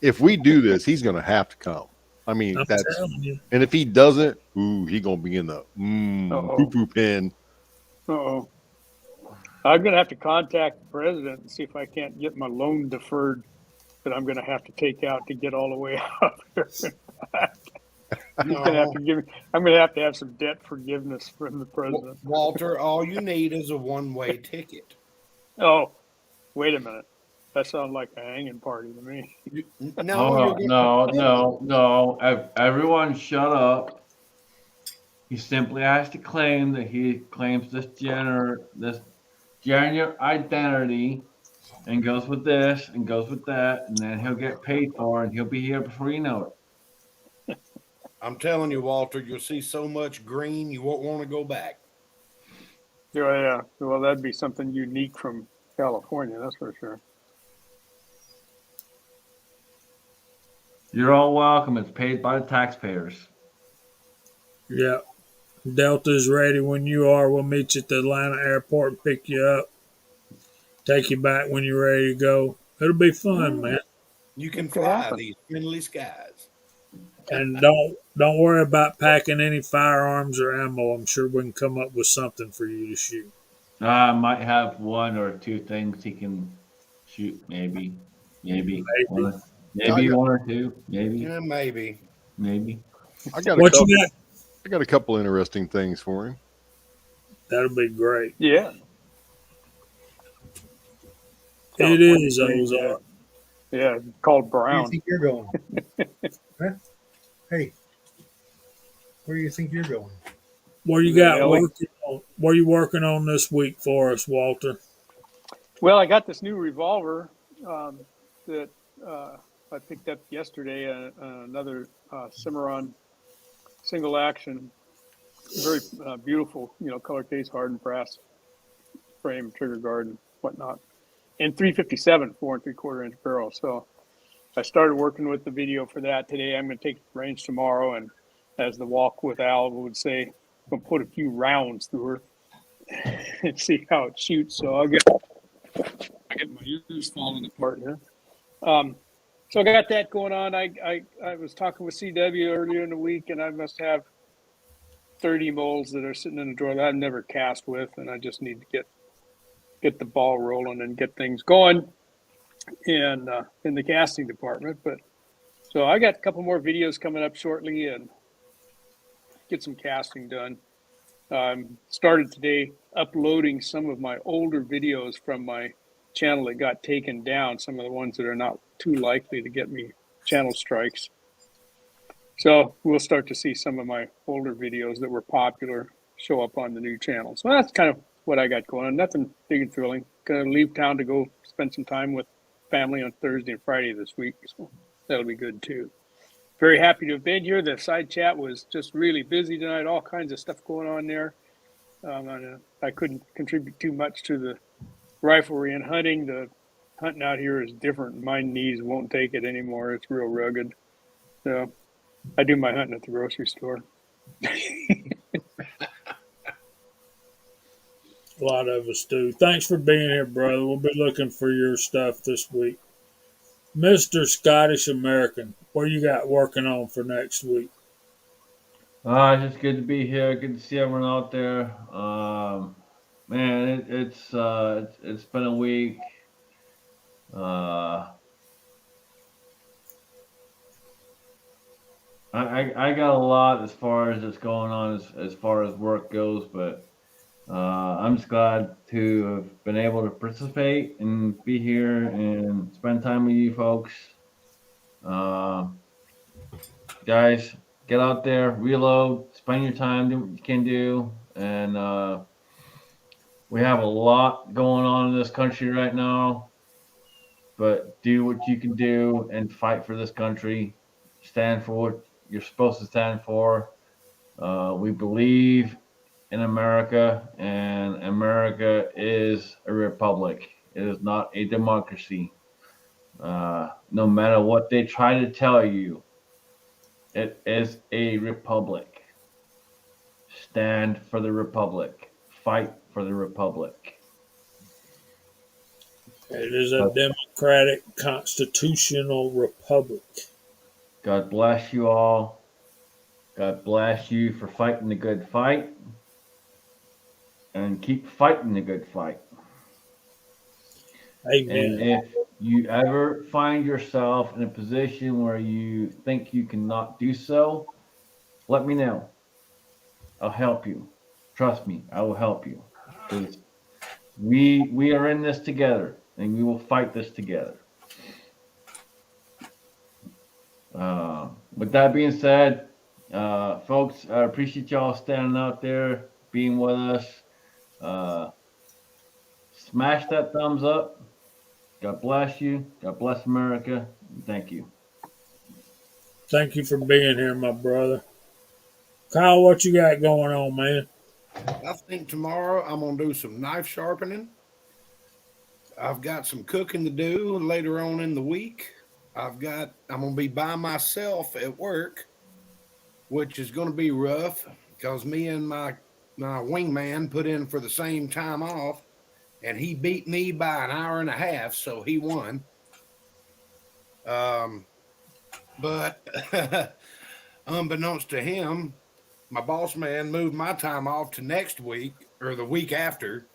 If we do this, he's gonna have to come. I mean, I'm that's telling you. and if he doesn't, ooh, he gonna be in the poo Uh-oh. poo pen. Uh-oh. I'm going to have to contact the president and see if I can't get my loan deferred that I'm going to have to take out to get all the way up here. He's going to have No, to give me, I'm going to have some debt forgiveness from the president. Walter, all you need is a one-way ticket. Oh, wait a minute. That sounds like a hanging party to me. No, you're going No. Everyone shut up. He simply has to claim that he claims this gender identity and goes with this and goes with that, and then he'll get paid for it, and he'll be here before you know it. I'm telling you, Walter, you'll see so much green you won't want to go back. Yeah. Well, that'd be something unique from California, that's for sure. You're all welcome. It's paid by the taxpayers. Yeah. Delta's ready when you are. We'll meet you at the Atlanta airport and pick you up. Take you back when you're ready to go. It'll be fun, man. You can Could fly happen. these friendly skies. And don't worry about packing any firearms or ammo. I'm sure we can come up with something for you to shoot. I might have one or two things he can shoot, maybe one, maybe got- one or two, maybe. Yeah, maybe. I got What you got? I got a couple interesting things for him. That'll be great. Yeah. It is, California, Ozark. Yeah, called Where do you Brown. think you're going? Huh? Hey, where do you think you're going? What you Yeah, got like- working on? What are you working on this week for us, Walter? Well, I got this new revolver that I picked up yesterday. Another Cimarron single action, very beautiful, color case, hardened brass frame, trigger guard, and whatnot. And 357 4 3/4 inch barrel. So I started working with the video for that today. I'm going to take it to range tomorrow, and as the walk with Al would say, I'm going to put a few rounds through her and see how it shoots. So I get my ears falling apart here. So I got that going on. I was talking with CW earlier in the week, and I must have 30 molds that are sitting in a drawer that I've never cast with, and I just need to get the ball rolling and get things going in the casting department. But so I got a couple more videos coming up shortly and get some casting done. Started today uploading some of my older videos from my channel that got taken down, some of the ones that are not too likely to get me channel strikes. So we'll start to see some of my older videos that were popular show up on the new channel. So that's kind of what I got going on. Nothing big and thrilling. Gonna leave town to go spend some time with family on Thursday and Friday this week. So that'll be good too. Very happy to have been here. The side chat was just really busy tonight. All kinds of stuff going on there. I couldn't contribute too much to the riflery and hunting. The hunting out here is different. My knees won't take it anymore. It's real rugged. So I do my hunting at the grocery store. A lot of us do. Thanks for being here, brother. We'll be looking for your stuff this week. Mr. Scottish American, what you got working on for next week? It's just good to be here. Good to see everyone out there. Man, it's been a week. I got a lot as far as it's going on as far as work goes, but I'm just glad to have been able to participate and be here and spend time with you folks. Guys, get out there, reload, spend your time, do what you can do, and we have a lot going on in this country right now. But do what you can do and fight for this country. Stand for what you're supposed to stand for. We believe in America, and America is a republic. It is not a democracy. No matter what they try to tell you, it is a republic. Stand for the Republic. Fight for the Republic. It is a democratic constitutional republic. God bless you all. God bless you for fighting the good fight. And keep fighting the good fight. Amen. And if you ever find yourself in a position where you think you cannot do so, let me know. I'll help you. Trust me, I will help you. Because we are in this together and we will fight this together. With that being said, folks, I appreciate y'all standing out there, being with us. Smash that thumbs up. God bless you. God bless America. Thank you. Thank you for being here, my brother. Kyle, what you got going on, man? I think tomorrow I'm gonna do some knife sharpening. I've got some cooking to do later on in the week. I'm gonna be by myself at work, which is gonna be rough because me and my wingman put in for the same time off, and he beat me by an hour and a half, so he won. But unbeknownst to him, my boss man moved my time off to next week or the week after.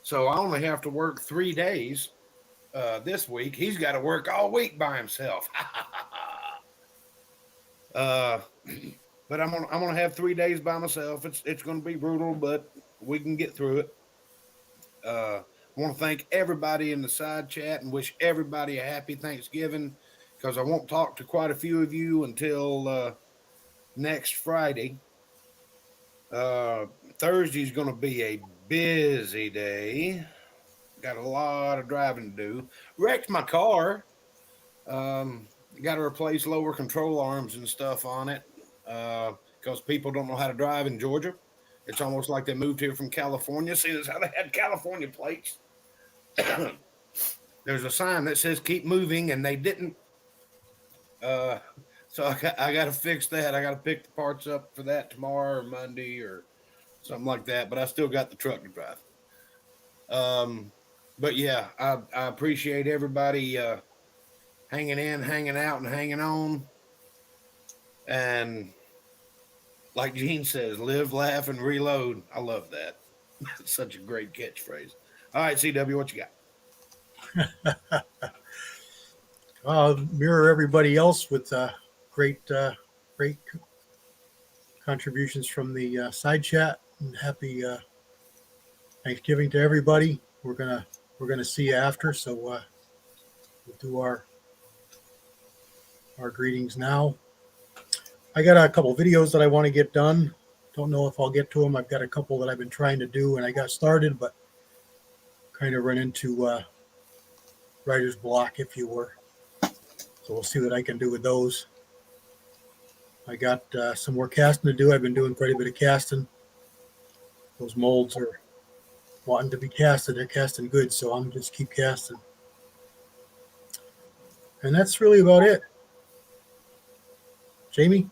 So I only have to work 3 days this week. He's got to work all week by himself. But I'm gonna have 3 days by myself. It's gonna be brutal, but we can get through it. I want to thank everybody in the side chat and wish everybody a happy Thanksgiving, because I won't talk to quite a few of you until next Friday. Thursday's going to be a busy day. Got a lot of driving to do. Wrecked my car. Got to replace lower control arms and stuff on it because people don't know how to drive in Georgia. It's almost like they moved here from California. See, that's how they had California plates. There's a sign that says keep moving, and they didn't. So I got to fix that. I got to pick the parts up for that tomorrow or Monday or something like that. But I still got the truck to drive. But yeah, I appreciate everybody hanging in, hanging out, and hanging on. And like Gene says, live, laugh, and reload. I love that. It's such a great catchphrase. All right, CW, what you got? Mirror everybody else with great contributions from the side chat. And happy Thanksgiving to everybody. We're gonna see you after, so we'll do our greetings now. I got a couple videos that I want to get done. Don't know if I'll get to them. I've got a couple that I've been trying to do, and I got started, but kind of run into writer's block, if you were. So we'll see what I can do with those. I got some more casting to do. I've been doing quite a bit of casting. Those molds are wanting to be casted. They're casting good, so I'm just keep casting. And that's really about it. Jamie?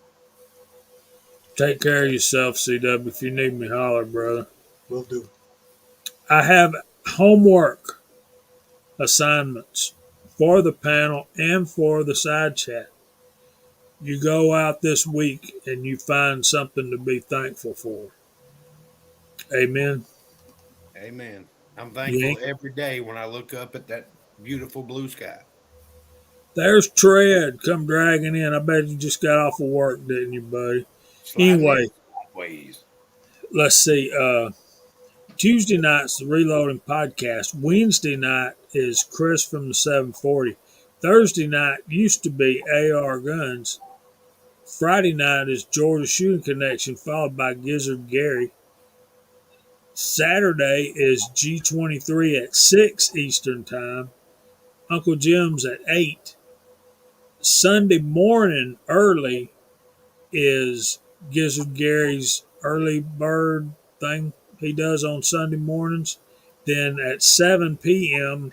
Take care of yourself, CW. If you need me, holler, brother. Will do. I have homework assignments for the panel and for the side chat. You go out this week and you find something to be thankful for. Amen. Amen. I'm thankful every day when I look up at that beautiful blue sky. There's Tread come dragging in. I bet you just got off of work, didn't you, buddy? Anyway, let's see. Tuesday night's the Reloading Podcast. Wednesday night is Chris from the 740. Thursday night used to be AR Guns. Friday night is Georgia Shooting Connection, followed by Gizzard Gary. Saturday is G23 at 6 Eastern Time. Uncle Jim's at 8. Sunday morning early is Gizzard Gary's early bird thing he does on Sunday mornings. Then at 7 p.m.,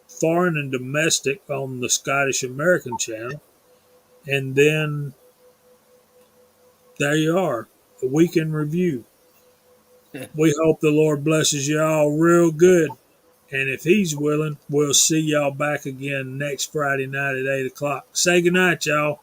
foreign and domestic on the Scottish American channel. And then there you are. a week in review. We hope the Lord blesses you all real good. And if He's willing, we'll see y'all back again next Friday night at 8 o'clock. Say goodnight, y'all.